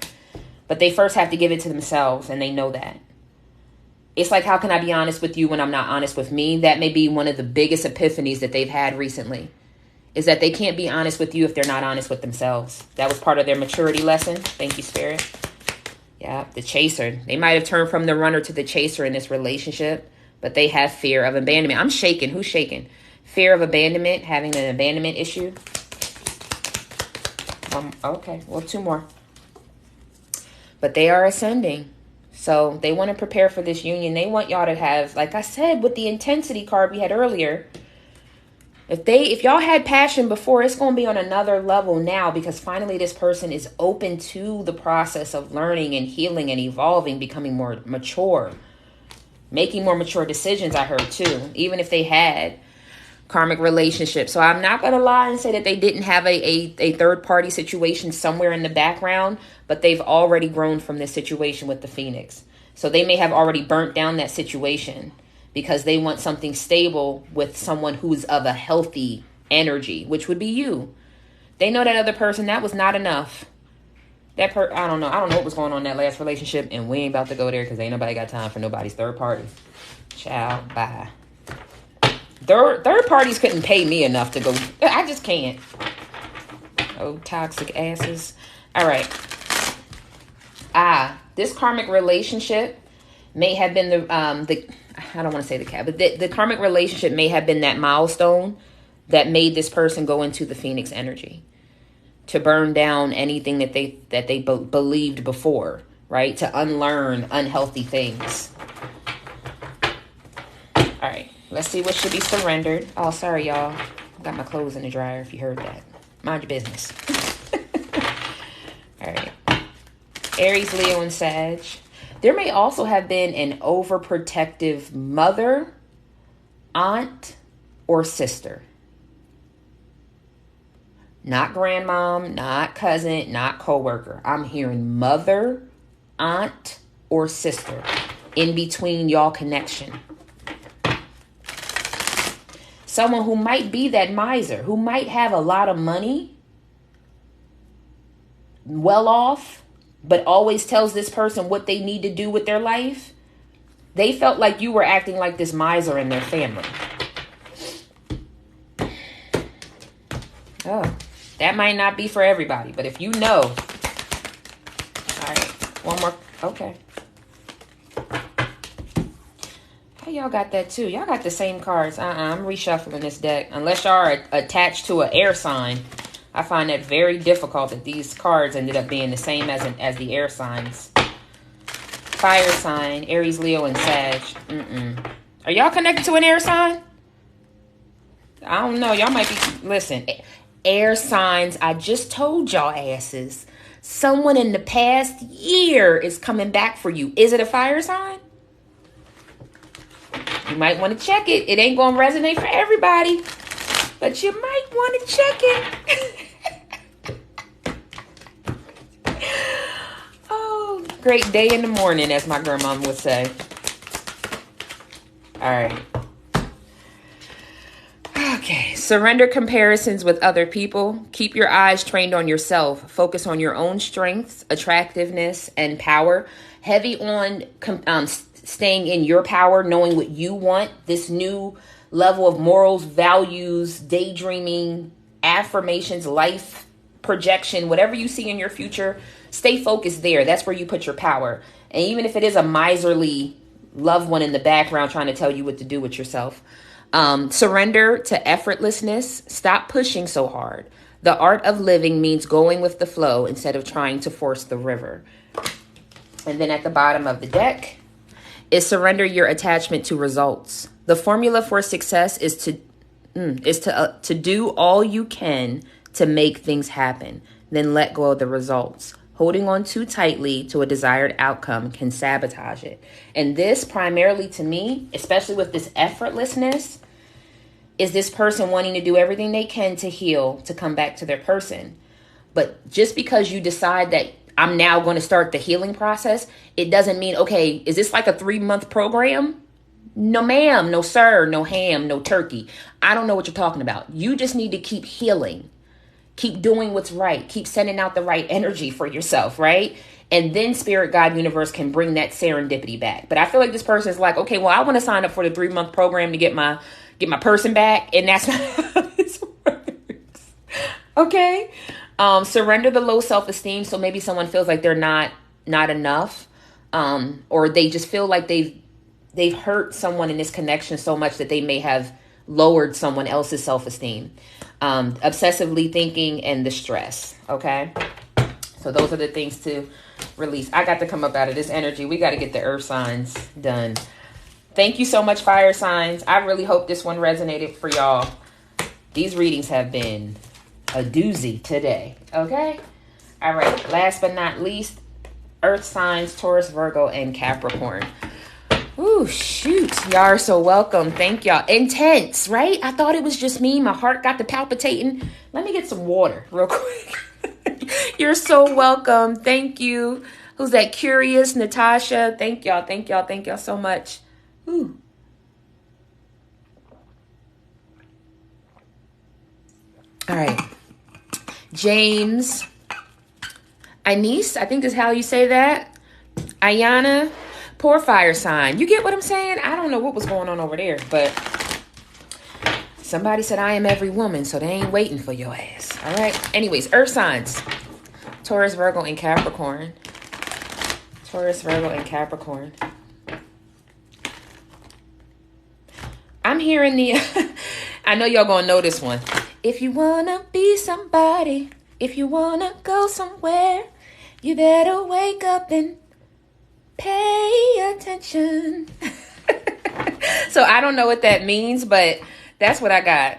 But they first have to give it to themselves, and they know that. It's like, how can I be honest with you when I'm not honest with me? That may be one of the biggest epiphanies that they've had recently, is that they can't be honest with you if they're not honest with themselves. That was part of their maturity lesson. Thank you, Spirit. Yeah, the chaser. They might have turned from the runner to the chaser in this relationship, but they have fear of abandonment. I'm shaking. Who's shaking? Fear of abandonment, having an abandonment issue. Okay, well, two more. But they are ascending. So they want to prepare for this union. They want y'all to have, like I said, with the intensity card we had earlier, if y'all had passion before, it's going to be on another level now, because finally this person is open to the process of learning and healing and evolving, becoming more mature, making more mature decisions, I heard too, even if they had karmic relationship. So I'm not going to lie and say that they didn't have a third party situation somewhere in the background, but they've already grown from this situation with the Phoenix. So they may have already burnt down that situation because they want something stable with someone who's of a healthy energy, which would be you. They know that other person, that was not enough. I don't know what was going on in that last relationship, and we ain't about to go there because ain't nobody got time for nobody's third party. Ciao, bye. Third parties couldn't pay me enough to go. I just can't. Oh, toxic asses. All right. This karmic relationship may have been I don't want to say the cat, but the karmic relationship may have been that milestone that made this person go into the Phoenix energy, to burn down anything that they believed before, right? To unlearn unhealthy things. All right. Let's see what should be surrendered. Oh, sorry, y'all. Got my clothes in the dryer if you heard that. Mind your business. All right. Aries, Leo, and Sag. There may also have been an overprotective mother aunt or sister. Not grandmom, not cousin, not coworker. I'm hearing mother, aunt, or sister. In between y'all connection. Someone who might be that miser, who might have a lot of money, well off, but always tells this person what they need to do with their life. They felt like you were acting like this miser in their family. Oh, that might not be for everybody, but if you know. All right, one more. Okay. Hey, y'all got that too. Y'all got the same cards. I'm reshuffling this deck. Unless y'all are attached to an air sign. I find that very difficult that these cards ended up being the same as the air signs. Fire sign, Aries, Leo, and Sag. Are y'all connected to an air sign? I don't know. Y'all might be... Listen, air signs, I just told y'all asses. Someone in the past year is coming back for you. Is it a fire sign? You might want to check it. It ain't going to resonate for everybody. But you might want to check it. Oh, great day in the morning, as my grandma would say. All right. Okay. Surrender comparisons with other people. Keep your eyes trained on yourself. Focus on your own strengths, attractiveness, and power. Heavy on staying in your power, knowing what you want. This new level of morals, values, daydreaming, affirmations, life projection, whatever you see in your future, stay focused there. That's where you put your power. And even if it is a miserly loved one in the background trying to tell you what to do with yourself, surrender to effortlessness. Stop pushing so hard. The art of living means going with the flow instead of trying to force the river. And then at the bottom of the deck is surrender your attachment to results. The formula for success is to do all you can to make things happen, then let go of the results. Holding on too tightly to a desired outcome can sabotage it. And this primarily to me, especially with this effortlessness, is this person wanting to do everything they can to heal, to come back to their person. But just because you decide that I'm now going to start the healing process, it doesn't mean, okay, is this like a 3-month program? No, ma'am, no, sir, no ham, no turkey. I don't know what you're talking about. You just need to keep healing. Keep doing what's right. Keep sending out the right energy for yourself, right? And then spirit, God, universe can bring that serendipity back. But I feel like this person is like, okay, well, I want to sign up for the 3-month program to get my person back. And that's not how this works. Okay. Surrender the low self-esteem. So maybe someone feels like they're not enough. Or they just feel like they've hurt someone in this connection so much that they may have lowered someone else's self-esteem. Obsessively thinking and the stress. Okay. So those are the things to release. I got to come up out of this energy. We got to get the earth signs done. Thank you so much, fire signs. I really hope this one resonated for y'all. These readings have been a doozy today. Okay. All right. Last but not least, earth signs, Taurus, Virgo, and Capricorn. Ooh, shoot. Y'all are so welcome. Thank y'all. Intense, right? I thought it was just me. My heart got to palpitating. Let me get some water real quick. You're so welcome. Thank you. Who's that? Curious, Natasha. Thank y'all. Thank y'all. Thank y'all so much. Ooh. All right. James. Inez, I think is how you say that. Ayana. Poor fire sign. You get what I'm saying? I don't know what was going on over there, but somebody said I am every woman, so they ain't waiting for your ass. All right. Anyways, earth signs. Taurus, Virgo, and Capricorn. Taurus, Virgo, and Capricorn. I'm hearing the... I know y'all gonna know this one. If you wanna be somebody, if you wanna go somewhere, you better wake up and pay attention. So I don't know what that means, but that's what I got.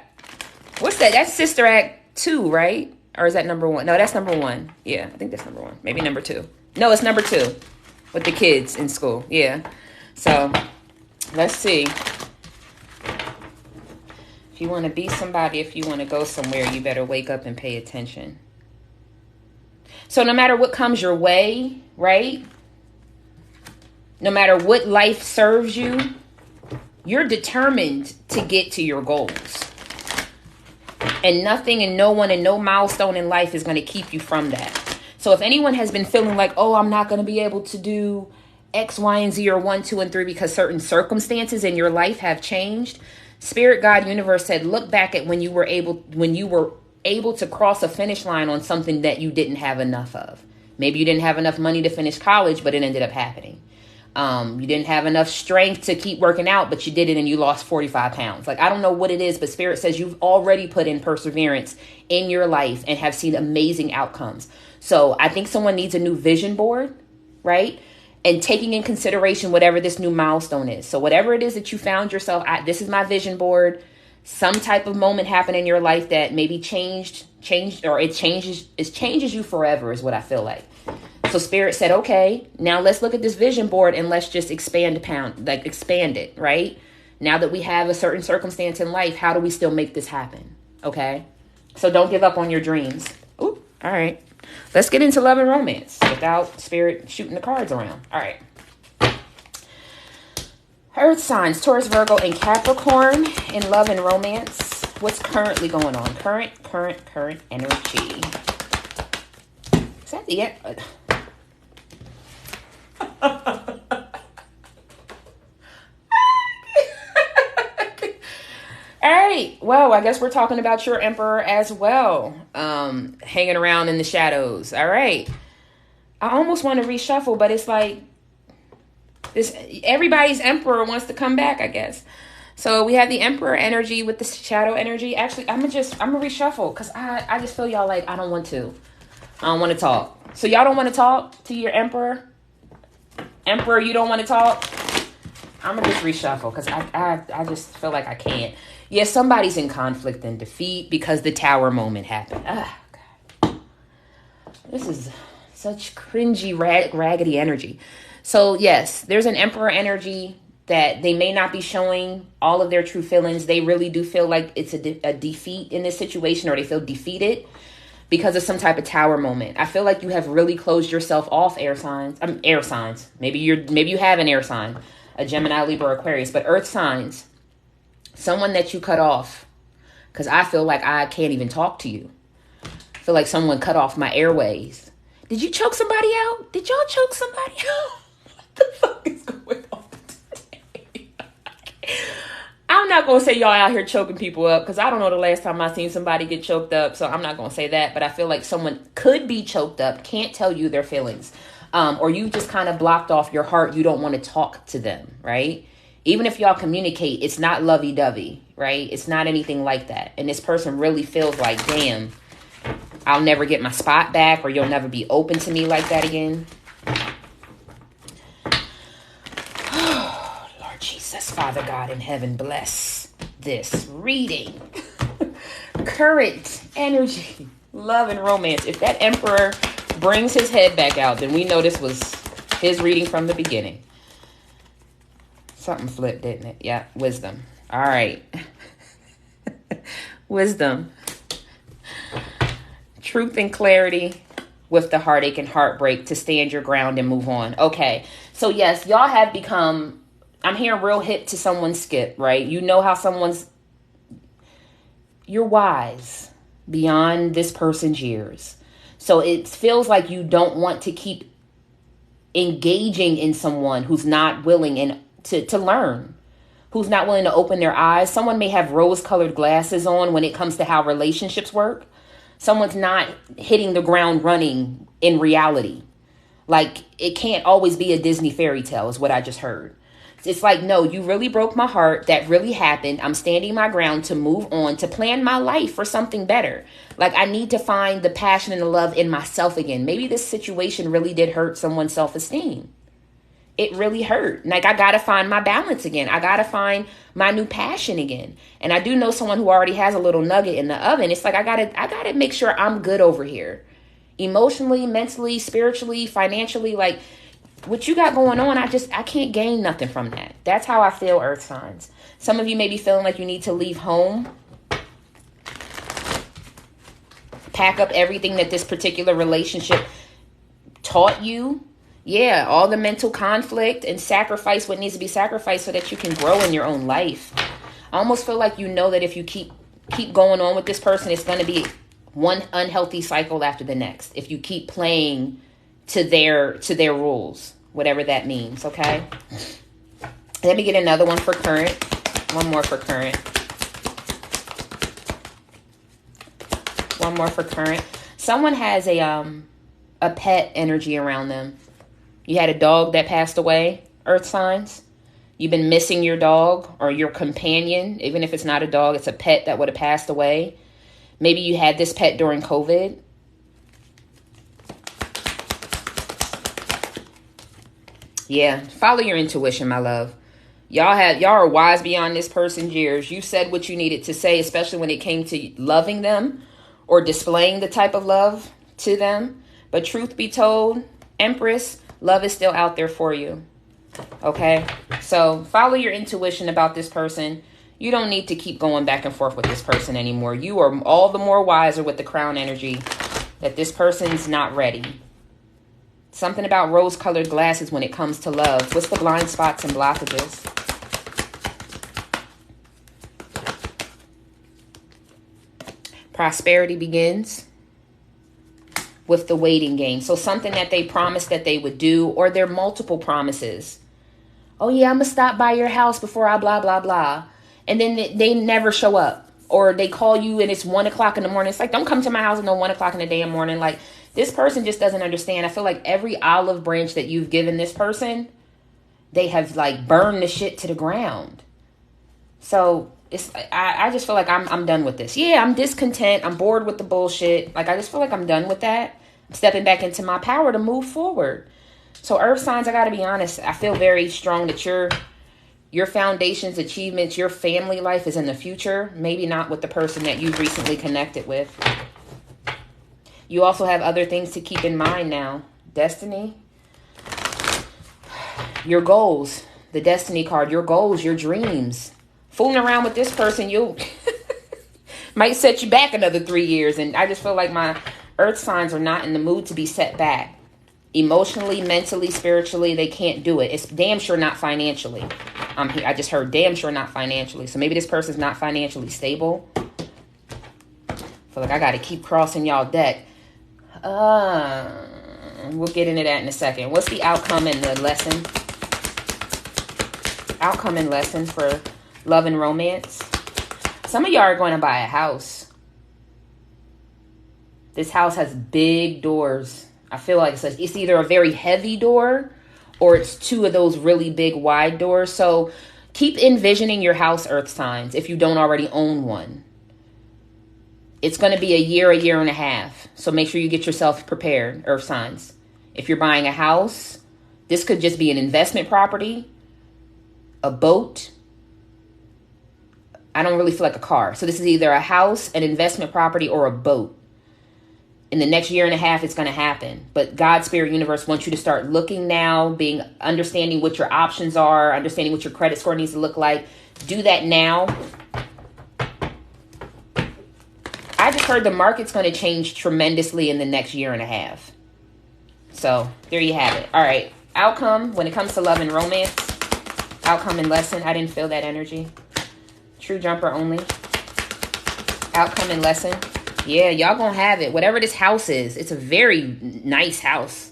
What's that? That's Sister Act 2, right? Or is that number 1? No, that's number 1. Yeah, I think that's number 1. Maybe number 2. No, it's number 2 with the kids in school. Yeah. So let's see. If you want to be somebody, if you want to go somewhere, you better wake up and pay attention. So no matter what comes your way, right? No matter what life serves you, you're determined to get to your goals. And nothing and no one and no milestone in life is going to keep you from that. So if anyone has been feeling like, oh, I'm not going to be able to do X, Y, and Z or 1, 2, and 3 because certain circumstances in your life have changed, Spirit, God, Universe said, look back at when you were able to cross a finish line on something that you didn't have enough of. Maybe you didn't have enough money to finish college, but it ended up happening. You didn't have enough strength to keep working out, but you did it and you lost 45 pounds. Like, I don't know what it is, but Spirit says you've already put in perseverance in your life and have seen amazing outcomes. So I think someone needs a new vision board, right? And taking in consideration whatever this new milestone is. So whatever it is that you found yourself, this is my vision board. Some type of moment happened in your life that maybe changed, or it changes you forever is what I feel like. So Spirit said, okay, now let's look at this vision board and let's just expand it, right? Now that we have a certain circumstance in life, how do we still make this happen? Okay. So don't give up on your dreams. Ooh, all right. Let's get into love and romance without Spirit shooting the cards around. All right. Earth signs, Taurus, Virgo, and Capricorn in love and romance. What's currently going on? Current energy. Is that the end? All right. Well, I guess we're talking about your Emperor as well. Hanging around in the shadows. All right. I almost want to reshuffle, but it's like everybody's Emperor wants to come back, I guess. So we have the Emperor energy with the shadow energy. Actually, I'm gonna reshuffle because I just feel y'all like I don't want to talk. So y'all don't want to talk to your Emperor? Emperor, you don't want to talk? I'm gonna just reshuffle because I just feel like I can't. Yeah, somebody's in conflict and defeat because the Tower moment happened. God. This is such cringy, raggedy energy. So yes, there's an Emperor energy that they may not be showing all of their true feelings. They really do feel like it's a defeat in this situation, or they feel defeated because of some type of Tower moment. I feel like you have really closed yourself off, air signs. Maybe you have an air sign, a Gemini, Libra, Aquarius, but earth signs, someone that you cut off, because I feel like I can't even talk to you. I feel like someone cut off my airways. Did you choke somebody out? Did y'all choke somebody out? What the fuck is going on today? I'm not going to say y'all out here choking people up because I don't know the last time I seen somebody get choked up. So I'm not going to say that. But I feel like someone could be choked up, can't tell you their feelings. Or you just kind of blocked off your heart. You don't want to talk to them, right? Even if y'all communicate, it's not lovey-dovey, right? It's not anything like that. And this person really feels like, damn, I'll never get my spot back, or you'll never be open to me like that again. Oh, Lord Jesus, Father God in heaven, bless this reading. Current energy, love and romance. If that Emperor brings his head back out, then we know this was his reading from the beginning. Something flipped, didn't it? Yeah, wisdom. All right. Wisdom. Truth and clarity with the heartache and heartbreak to stand your ground and move on. Okay. So yes, y'all have become, I'm hearing real hip to someone's skip, right? You know how you're wise beyond this person's years. So it feels like you don't want to keep engaging in someone who's not willing to learn, who's not willing to open their eyes. Someone may have rose-colored glasses on when it comes to how relationships work. Someone's not hitting the ground running in reality. Like, it can't always be a Disney fairy tale is what I just heard. It's like, no, you really broke my heart. That really happened. I'm standing my ground to move on, to plan my life for something better. Like, I need to find the passion and the love in myself again. Maybe this situation really did hurt someone's self-esteem. It really hurt. Like, I got to find my balance again. I got to find my new passion again. And I do know someone who already has a little nugget in the oven. It's like, I got to make sure I'm good over here. Emotionally, mentally, spiritually, financially, like what you got going on, I can't gain nothing from that. That's how I feel, earth signs. Some of you may be feeling like you need to leave home pack up everything that this particular relationship taught you. Yeah, all the mental conflict and sacrifice what needs to be sacrificed so that you can grow in your own life. I almost feel like you know that if you keep going on with this person, it's going to be one unhealthy cycle after the next. If you keep playing to their rules, whatever that means, okay? Let me get another one for current. One more for current. One more for current. Someone has a pet energy around them. You had a dog that passed away, Earth signs. You've been missing your dog or your companion. Even if it's not a dog, it's a pet that would have passed away. Maybe you had this pet during COVID. Yeah, follow your intuition, my love. Y'all are wise beyond this person's years. You said what you needed to say, especially when it came to loving them or displaying the type of love to them. But truth be told, Empress, love is still out there for you. Okay? So follow your intuition about this person. You don't need to keep going back and forth with this person anymore. You are all the more wiser with the crown energy that this person's not ready. Something about rose-colored glasses when it comes to love. What's the blind spots and blockages? Prosperity begins with the waiting game. So something that they promised that they would do, or their multiple promises. Oh yeah, I'm going to stop by your house before I blah, blah, blah. And then they never show up. Or they call you and it's 1 o'clock in the morning. It's like, don't come to my house until 1 o'clock in the damn morning. Like, this person just doesn't understand. I feel like every olive branch that you've given this person, they have like burned the shit to the ground. So I just feel like I'm done with this. Yeah, I'm discontent. I'm bored with the bullshit. Like, I just feel like I'm done with that. I'm stepping back into my power to move forward. So Earth signs, I got to be honest. I feel very strong that your foundations, achievements, your family life is in the future. Maybe not with the person that you've recently connected with. You also have other things to keep in mind now. Destiny. Your goals. The Destiny card. Your goals, your dreams. Fooling around with this person, you might set you back another 3 years. And I just feel like my Earth signs are not in the mood to be set back. Emotionally, mentally, spiritually, they can't do it. It's damn sure not financially. I just heard damn sure not financially. So maybe this person's not financially stable. I feel like I got to keep crossing y'all deck. We'll get into that in a second. What's the outcome and the lesson? Outcome and lesson for love and romance. Some of y'all are going to buy a house. This house has big doors. I feel like it's either a very heavy door or it's two of those really big wide doors. So keep envisioning your house, Earth signs, if you don't already own one. It's going to be a year and a half. So make sure you get yourself prepared, Earth signs. If you're buying a house, this could just be an investment property, a boat. I don't really feel like a car. So this is either a house, an investment property, or a boat. In the next year and a half, it's going to happen. But God, Spirit, Universe wants you to start looking now, understanding what your options are, understanding what your credit score needs to look like. Do that now. I just heard the market's going to change tremendously in the next year and a half. So there you have it. All right. Outcome when it comes to love and romance. Outcome and lesson. I didn't feel that energy. True jumper only. Outcome and lesson. Yeah, y'all gonna have it. Whatever this house is, it's a very nice house.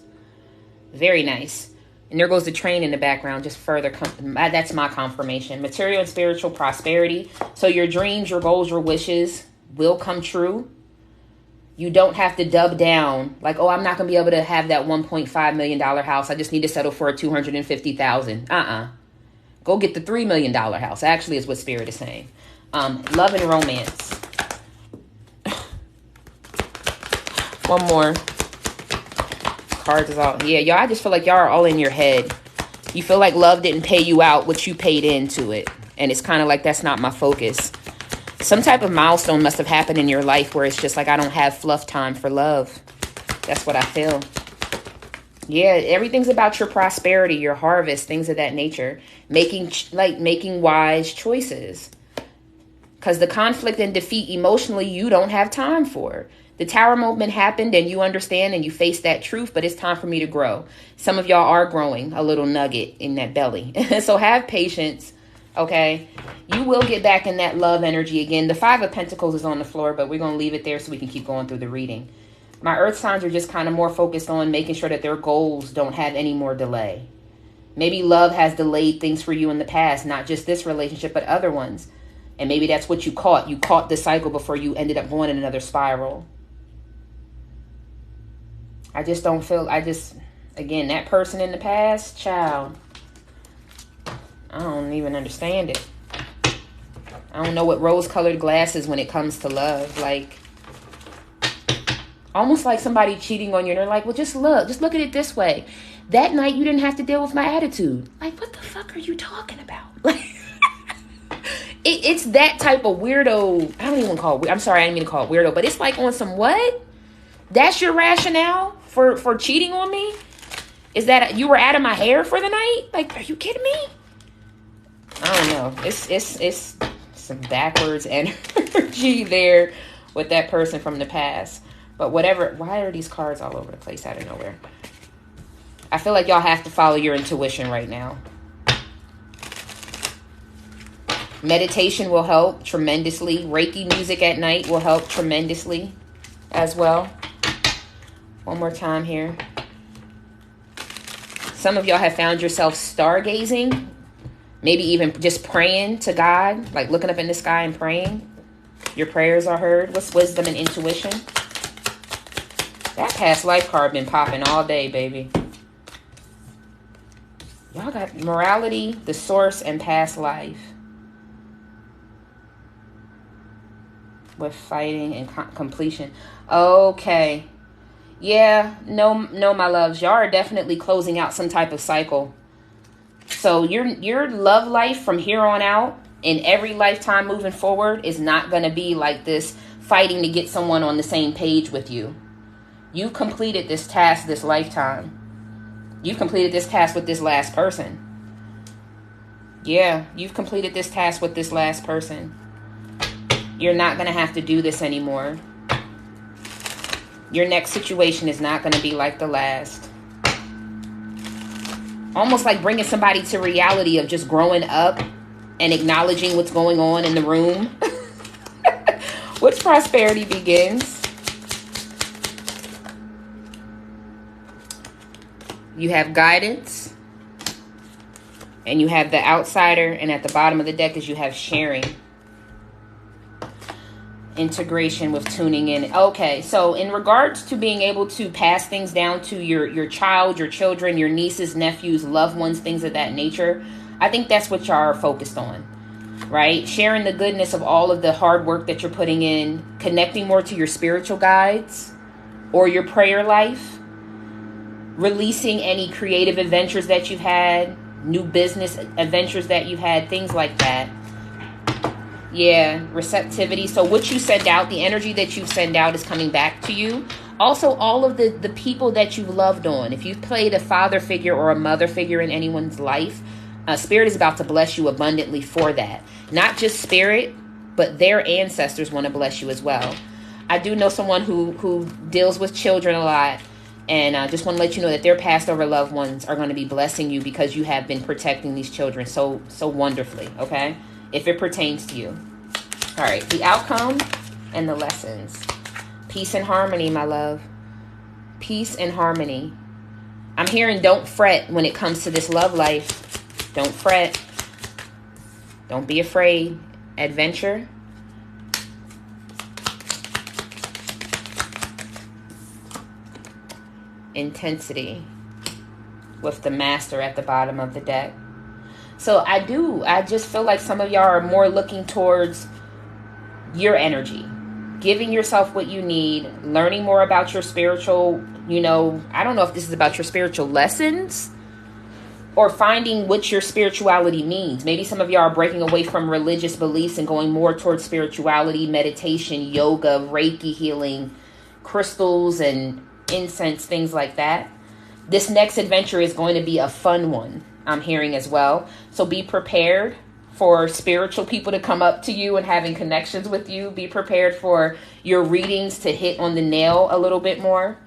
Very nice. And there goes the train in the background. Just further, that's my confirmation. Material and spiritual prosperity. So your dreams, your goals, your wishes will come true. You don't have to dub down. Like, oh, I'm not going to be able to have that $1.5 million house. I just need to settle for a $250,000. Go get the $3 million house. Actually, is what Spirit is saying. Love and romance. One more. Cards is all. Yeah, y'all, I just feel like y'all are all in your head. You feel like love didn't pay you out what you paid into it. And it's kind of like that's not my focus. Some type of milestone must have happened in your life where it's just like, I don't have fluff time for love. That's what I feel. Yeah, everything's about your prosperity, your harvest, things of that nature. Making wise choices. Because the conflict and defeat emotionally, you don't have time for. The Tower moment happened and you understand and you face that truth, but it's time for me to grow. Some of y'all are growing a little nugget in that belly. So have patience, okay? You will get back in that love energy again. The Five of Pentacles is on the floor, but we're going to leave it there so we can keep going through the reading. My earth signs are just kind of more focused on making sure that their goals don't have any more delay. Maybe love has delayed things for you in the past, not just this relationship, but other ones. And maybe that's what you caught. You caught the cycle before you ended up going in another spiral. I just don't feel, again, that person in the past, child, I don't even understand it. I don't know what rose-colored glasses when it comes to love. Like, almost like somebody cheating on you and they're like, well, just look at it this way. That night you didn't have to deal with my attitude. Like, what the fuck are you talking about? Like, it's that type of weirdo. I don't even call it, I'm sorry, I didn't mean to call it weirdo, but it's like on some what? That's your rationale for cheating on me? Is that you were out of my hair for the night? Like, are you kidding me? I don't know. It's some backwards energy there with that person from the past. But whatever, why are these cards all over the place out of nowhere? I feel like y'all have to follow your intuition right now. Meditation will help tremendously. Reiki music at night will help tremendously as well. One more time here. Some of y'all have found yourself stargazing. Maybe even just praying to God. Like looking up in the sky and praying. Your prayers are heard. What's wisdom and intuition? That past life card been popping all day, baby. Y'all got morality, the source, and past life. With fighting and completion. Okay. Yeah, no, my loves. Y'all are definitely closing out some type of cycle. So your love life from here on out, in every lifetime moving forward, is not going to be like this fighting to get someone on the same page with you. You've completed this task this lifetime. You've completed this task with this last person. Yeah, you've completed this task with this last person. You're not going to have to do this anymore. Your next situation is not going to be like the last. Almost like bringing somebody to reality of just growing up and acknowledging what's going on in the room. Which prosperity begins. You have guidance. And you have the outsider. And at the bottom of the deck is you have sharing. Integration with tuning in. Okay, so in regards to being able to pass things down to your child, your children, your nieces, nephews, loved ones, things of that nature, I think that's what y'all are focused on, right? Sharing the goodness of all of the hard work that you're putting in, connecting more to your spiritual guides or your prayer life, releasing any creative adventures that you've had, new business adventures that you've had, things like that. Yeah, receptivity. So what you send out, the energy that you send out is coming back to you. Also, all of the people that you've loved on. If you've played a father figure or a mother figure in anyone's life, Spirit is about to bless you abundantly for that. Not just Spirit, but their ancestors want to bless you as well. I do know someone who deals with children a lot. And I just want to let you know that their passed over loved ones are going to be blessing you because you have been protecting these children so wonderfully, okay? If it pertains to you. All right, the outcome and the lessons. Peace and harmony, my love. Peace and harmony. I'm hearing don't fret when it comes to this love life. Don't fret. Don't be afraid. Adventure. Intensity. With the Master at the bottom of the deck. So I just feel like some of y'all are more looking towards your energy, giving yourself what you need, learning more about your spiritual, I don't know if this is about your spiritual lessons or finding what your spirituality means. Maybe some of y'all are breaking away from religious beliefs and going more towards spirituality, meditation, yoga, Reiki healing, crystals and incense, things like that. This next adventure is going to be a fun one, I'm hearing as well. So be prepared for spiritual people to come up to you and having connections with you. Be prepared for your readings to hit on the nail a little bit more.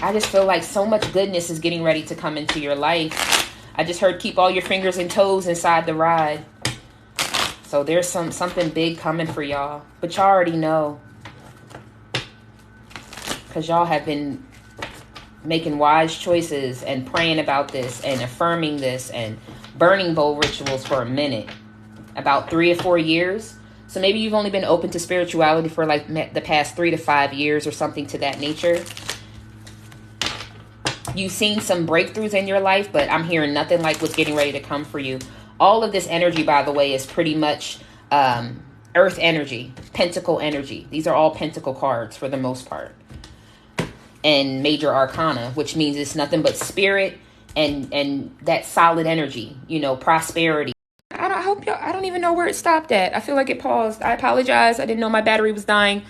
I just feel like so much goodness is getting ready to come into your life. I just heard keep all your fingers and toes inside the ride. So there's something big coming for y'all. But y'all already know. Because y'all have been making wise choices and praying about this and affirming this and burning bowl rituals for a minute. About 3 or 4 years. So maybe you've only been open to spirituality for like the past 3 to 5 years or something to that nature. You've seen some breakthroughs in your life, but I'm hearing nothing like what's getting ready to come for you. All of this energy, by the way, is pretty much earth energy, pentacle energy. These are all pentacle cards for the most part. And major arcana, which means it's nothing but spirit and that solid energy, you know, prosperity. I hope y'all, I don't even know where it stopped at. I feel like it paused. I apologize. I didn't know my battery was dying.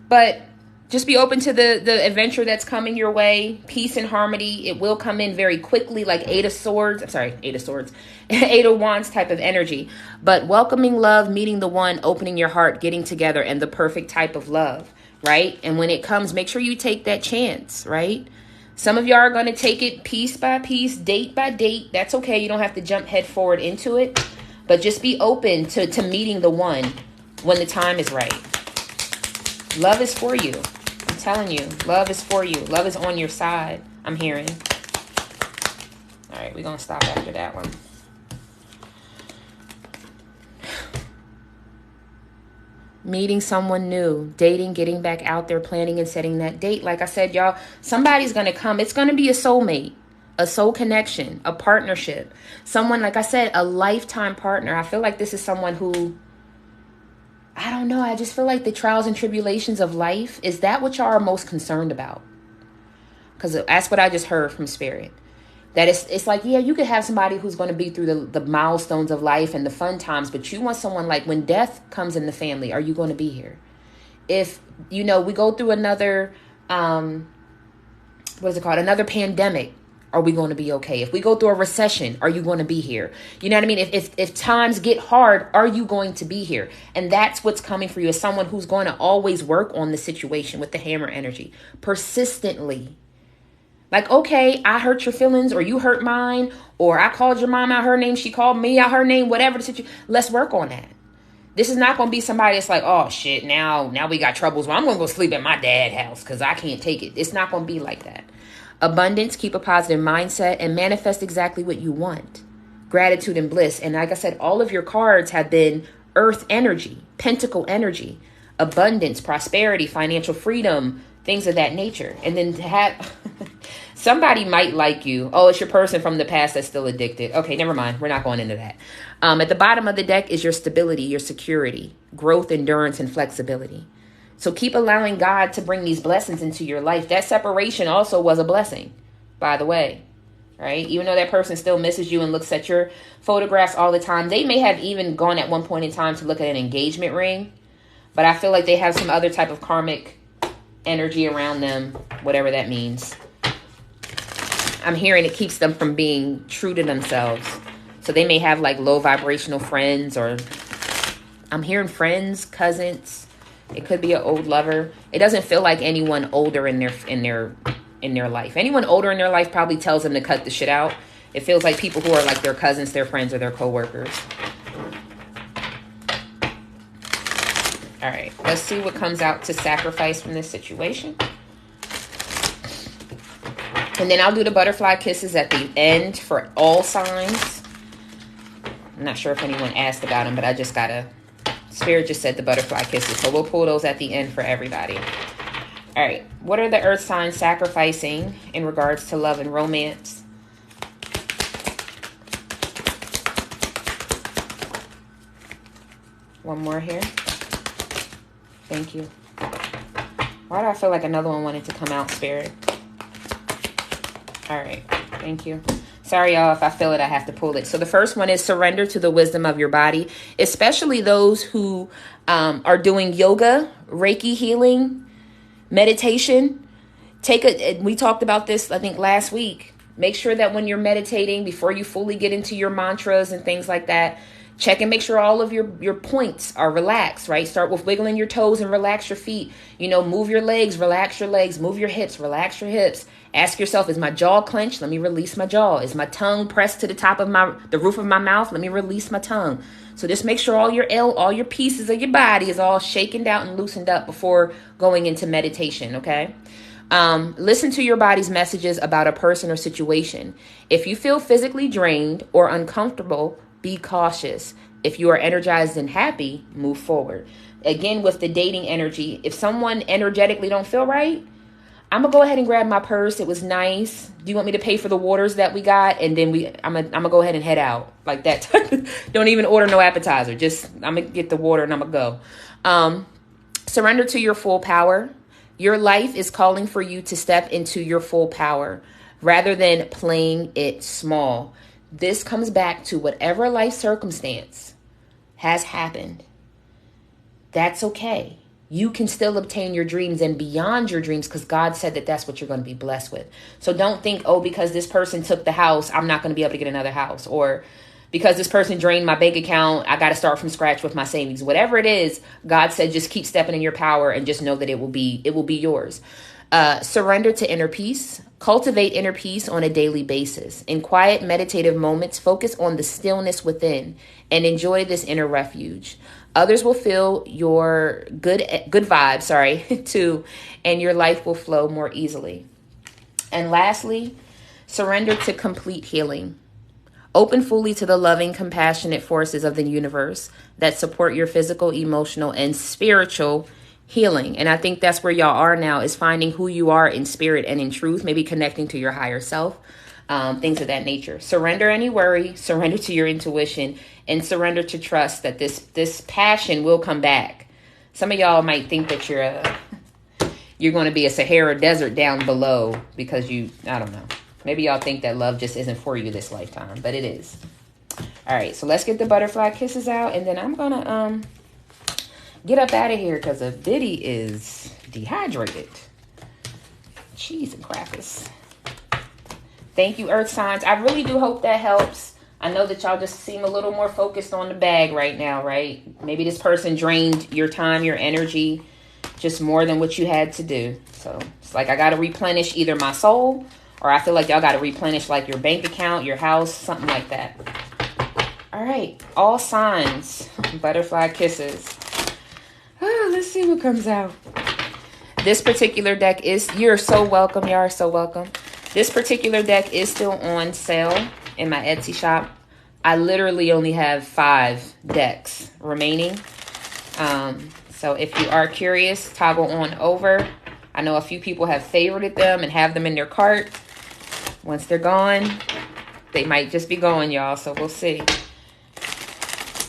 But just be open to the adventure that's coming your way. Peace and harmony. It will come in very quickly, like Eight of Wands type of energy. But welcoming love, meeting the one, opening your heart, getting together, and the perfect type of love, right? And when it comes, make sure you take that chance, right? Some of y'all are going to take it piece by piece, date by date. That's okay. You don't have to jump head forward into it. But just be open to meeting the one when the time is right. Love is for you. I'm telling you, love is for you. Love is on your side. I'm hearing. All right, we're going to stop after that one. Meeting someone new, dating, getting back out there, planning and setting that date. Like I said, y'all, somebody's going to come. It's going to be a soulmate, a soul connection, a partnership. Someone, like I said, a lifetime partner. I feel like this is someone who, I don't know. I just feel like the trials and tribulations of life, is that what y'all are most concerned about? Because that's what I just heard from Spirit. That it's like, yeah, you could have somebody who's going to be through the milestones of life and the fun times, but you want someone like when death comes in the family, are you going to be here? If, you know, we go through another, another pandemic, are we going to be okay? If we go through a recession, are you going to be here? You know what I mean? If times get hard, are you going to be here? And that's what's coming for you, as someone who's going to always work on the situation with the hammer energy persistently. Like, okay, I hurt your feelings, or you hurt mine, or I called your mom out her name, she called me out her name, whatever the situation. Let's work on that. This is not going to be somebody that's like, oh shit, now we got troubles. Well, I'm going to go sleep at my dad's house because I can't take it. It's not going to be like that. Abundance, keep a positive mindset, and manifest exactly what you want. Gratitude and bliss. And like I said, all of your cards have been earth energy, pentacle energy, abundance, prosperity, financial freedom, things of that nature. And then to have somebody might like you. Oh, it's your person from the past that's still addicted. Okay, never mind. We're not going into that. At the bottom of the deck is your stability, your security, growth, endurance, and flexibility. So keep allowing God to bring these blessings into your life. That separation also was a blessing, by the way, right? Even though that person still misses you and looks at your photographs all the time. They may have even gone at one point in time to look at an engagement ring, but I feel like they have some other type of karmic energy around them, whatever that means. I'm hearing it keeps them from being true to themselves. So they may have like low vibrational friends, or I'm hearing friends, cousins. It could be an old lover. It doesn't feel like anyone older in their life. Anyone older in their life probably tells them to cut the shit out. It feels like people who are like their cousins, their friends, or their coworkers. All right, let's see what comes out to sacrifice from this situation. And then I'll do the butterfly kisses at the end for all signs. I'm not sure if anyone asked about them, but I just gotta... Spirit just said the butterfly kisses. So we'll pull those at the end for everybody. All right. What are the earth signs sacrificing in regards to love and romance? One more here. Thank you. Why do I feel like another one wanted to come out, Spirit? All right. Thank you. Sorry, y'all, if I feel it, I have to pull it. So the first one is surrender to the wisdom of your body, especially those who are doing yoga, Reiki healing, meditation. We talked about this, I think, last week. Make sure that when you're meditating, before you fully get into your mantras and things like that, check and make sure all of your points are relaxed, right? Start with wiggling your toes and relax your feet. You know, move your legs, relax your legs, move your hips, relax your hips. Ask yourself, is my jaw clenched? Let me release my jaw. Is my tongue pressed to the top of the roof of my mouth? Let me release my tongue. So just make sure all your pieces of your body is all shaken out and loosened up before going into meditation, okay? Listen to your body's messages about a person or situation. If you feel physically drained or uncomfortable, be cautious. If you are energized and happy, move forward. Again, with the dating energy, if someone energetically don't feel right, I'm going to go ahead and grab my purse. It was nice. Do you want me to pay for the waters that we got? And then I'm going to go ahead and head out like that. Don't even order no appetizer. Just, I'm going to get the water and I'm going to go. Surrender to your full power. Your life is calling for you to step into your full power rather than playing it small. This comes back to whatever life circumstance has happened. That's okay. You can still obtain your dreams and beyond your dreams because God said that that's what you're going to be blessed with. So don't think, oh, because this person took the house, I'm not going to be able to get another house. Or because this person drained my bank account, I got to start from scratch with my savings. Whatever it is, God said just keep stepping in your power and just know that it will be yours. Surrender to inner peace. Cultivate inner peace on a daily basis. In quiet, meditative moments, focus on the stillness within and enjoy this inner refuge. Others will feel your good vibes, too, and your life will flow more easily. And lastly, surrender to complete healing. Open fully to the loving, compassionate forces of the universe that support your physical, emotional, and spiritual healing. And I think that's where y'all are now, is finding who you are in spirit and in truth, maybe connecting to your higher self, things of that nature. Surrender any worry, surrender to your intuition, and surrender to trust that this passion will come back. Some of y'all might think that you're going to be a Sahara desert down below because I don't know. Maybe y'all think that love just isn't for you this lifetime, but it is. All right, so let's get the butterfly kisses out, and then I'm going to get up out of here because a biddy is dehydrated. Cheese and crackers. Thank you, Earth signs. I really do hope that helps. I know that y'all just seem a little more focused on the bag right now, right? Maybe this person drained your time, your energy, just more than what you had to do. So it's like I got to replenish either my soul, or I feel like y'all got to replenish like your bank account, your house, something like that. All right, all signs, butterfly kisses. Let's see what comes out. This particular deck you're so welcome. You are so welcome. This particular deck is still on sale in my Etsy shop. I literally only have 5 decks remaining. So if you are curious, toggle on over. I know a few people have favorited them and have them in their cart. Once they're gone, they might just be going, y'all. So we'll see.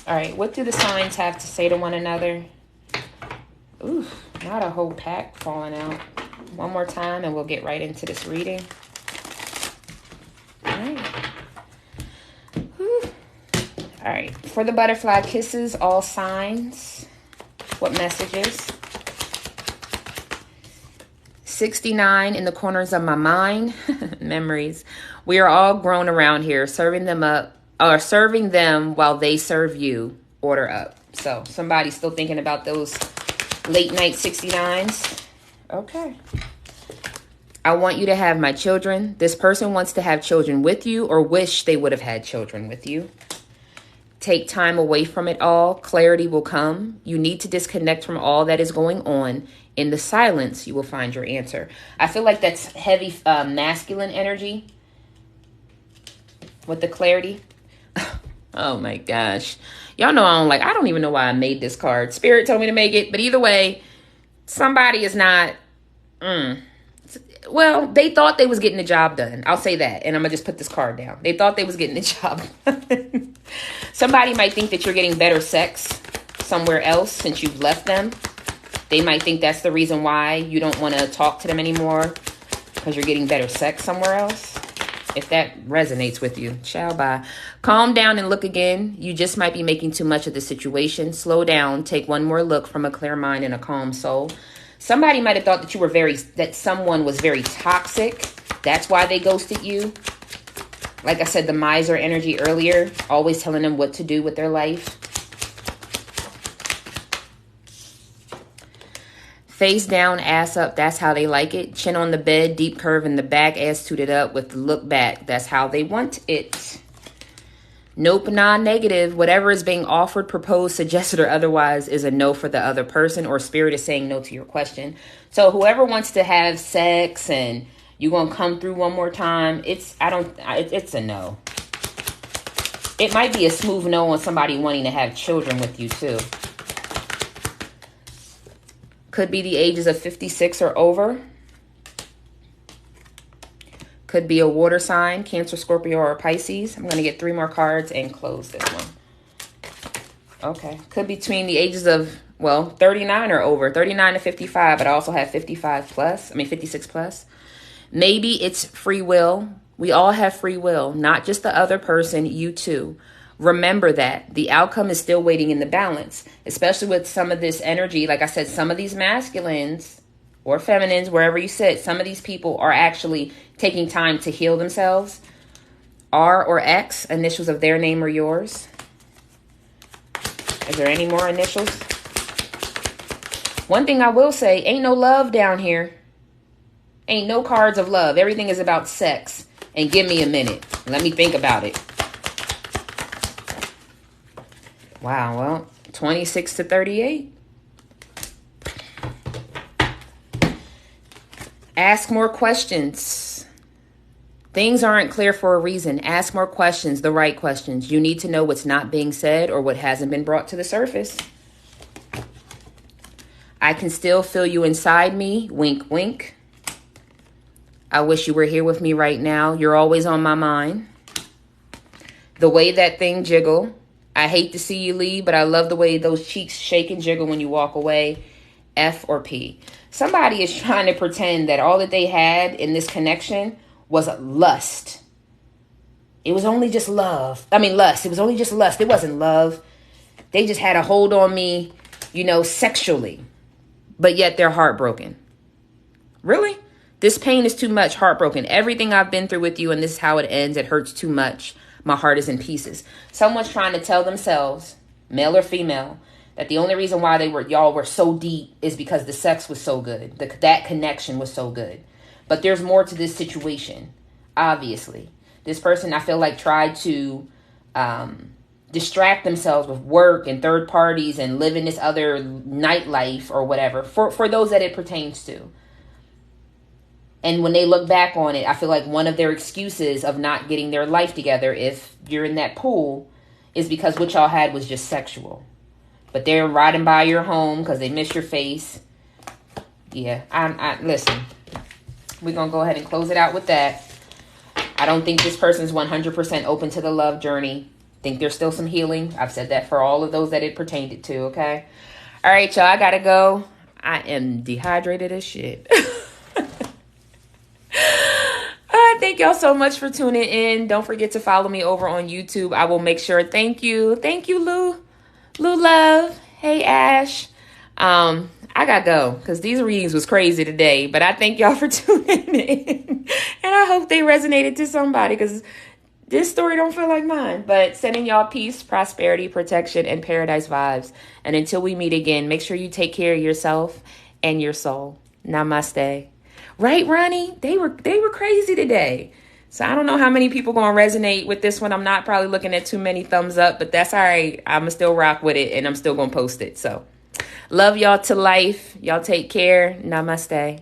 All right, what do the signs have to say to one another? Ooh, not a whole pack falling out. One more time and we'll get right into this reading. All right. Whew. All right, for the butterfly kisses, all signs, what messages? 69 in the corners of my mind, memories. We are all grown around here, serving them while they serve you. Order up. So somebody's still thinking about those late night 69s. Okay. I want you to have my children. This person wants to have children with you or wish they would have had children with you. Take time away from it all. Clarity will come. You need to disconnect from all that is going on. In the silence, you will find your answer. I feel like that's heavy masculine energy with the clarity. Oh my gosh. Y'all know I don't even know why I made this card. Spirit told me to make it. But either way, somebody is not... Well, they thought they was getting the job done. I'll say that. And I'm going to just put this card down. They thought they was getting the job done. Somebody might think that you're getting better sex somewhere else since you've left them. They might think that's the reason why you don't want to talk to them anymore, because you're getting better sex somewhere else. If that resonates with you, bye. Calm down and look again. You just might be making too much of the situation. Slow down. Take one more look from a clear mind and a calm soul. Somebody might have thought that that someone was very toxic. That's why they ghosted you. Like I said, the miser energy earlier, always telling them what to do with their life. Face down, ass up, that's how they like it. Chin on the bed, deep curve in the back, ass tooted up with the look back. That's how they want it. Nope, non-negative. Whatever is being offered, proposed, suggested, or otherwise is a no for the other person, or spirit is saying no to your question. So whoever wants to have sex and you're going to come through one more time, it's a no. It might be a smooth no on somebody wanting to have children with you too. Could be the ages of 56 or over. Could be a water sign, Cancer, Scorpio, or Pisces. I'm going to get 3 more cards and close this one. Okay. Could be between the ages of, well, 39 or over. 39 to 55, but I also have 56 plus. Maybe it's free will. We all have free will, not just the other person, you too. Remember that the outcome is still waiting in the balance, especially with some of this energy. Like I said, some of these masculines or feminines, wherever you sit, some of these people are actually taking time to heal themselves. R or X, initials of their name or yours. Is there any more initials? One thing I will say, ain't no love down here. Ain't no cards of love. Everything is about sex. And give me a minute. Let me think about it. Wow, well, 26 to 38. Ask more questions. Things aren't clear for a reason. Ask more questions, the right questions. You need to know what's not being said or what hasn't been brought to the surface. I can still feel you inside me. Wink, wink. I wish you were here with me right now. You're always on my mind. The way that thing jiggle. I hate to see you leave, but I love the way those cheeks shake and jiggle when you walk away. F or P. Somebody is trying to pretend that all that they had in this connection was lust. It was only just love. I mean, lust. It was only just lust. It wasn't love. They just had a hold on me, sexually. But yet they're heartbroken. Really? This pain is too much. Heartbroken. Everything I've been through with you, and this is how it ends. It hurts too much. My heart is in pieces. Someone's trying to tell themselves, male or female, that the only reason why y'all were so deep is because the sex was so good. That connection was so good. But there's more to this situation, obviously. This person, I feel like, tried to distract themselves with work and third parties and living this other nightlife or whatever for those that it pertains to. And when they look back on it, I feel like one of their excuses of not getting their life together, if you're in that pool, is because what y'all had was just sexual. But they're riding by your home because they miss your face. Yeah, listen, we're going to go ahead and close it out with that. I don't think this person's 100% open to the love journey. I think there's still some healing. I've said that for all of those that it pertained it to, okay? All right, y'all, I got to go. I am dehydrated as shit. Thank y'all so much for tuning in. Don't forget to follow me over on YouTube. I will make sure. Thank you. Thank you, Lou. Lou Love. Hey, Ash. I got to go because these readings was crazy today. But I thank y'all for tuning in. And I hope they resonated to somebody because this story don't feel like mine. But sending y'all peace, prosperity, protection, and paradise vibes. And until we meet again, make sure you take care of yourself and your soul. Namaste. Right, Ronnie? They were crazy today. So I don't know how many people going to resonate with this one. I'm not probably looking at too many thumbs up, but that's all right. I'm going to still rock with it, and I'm still going to post it. So love y'all to life. Y'all take care. Namaste.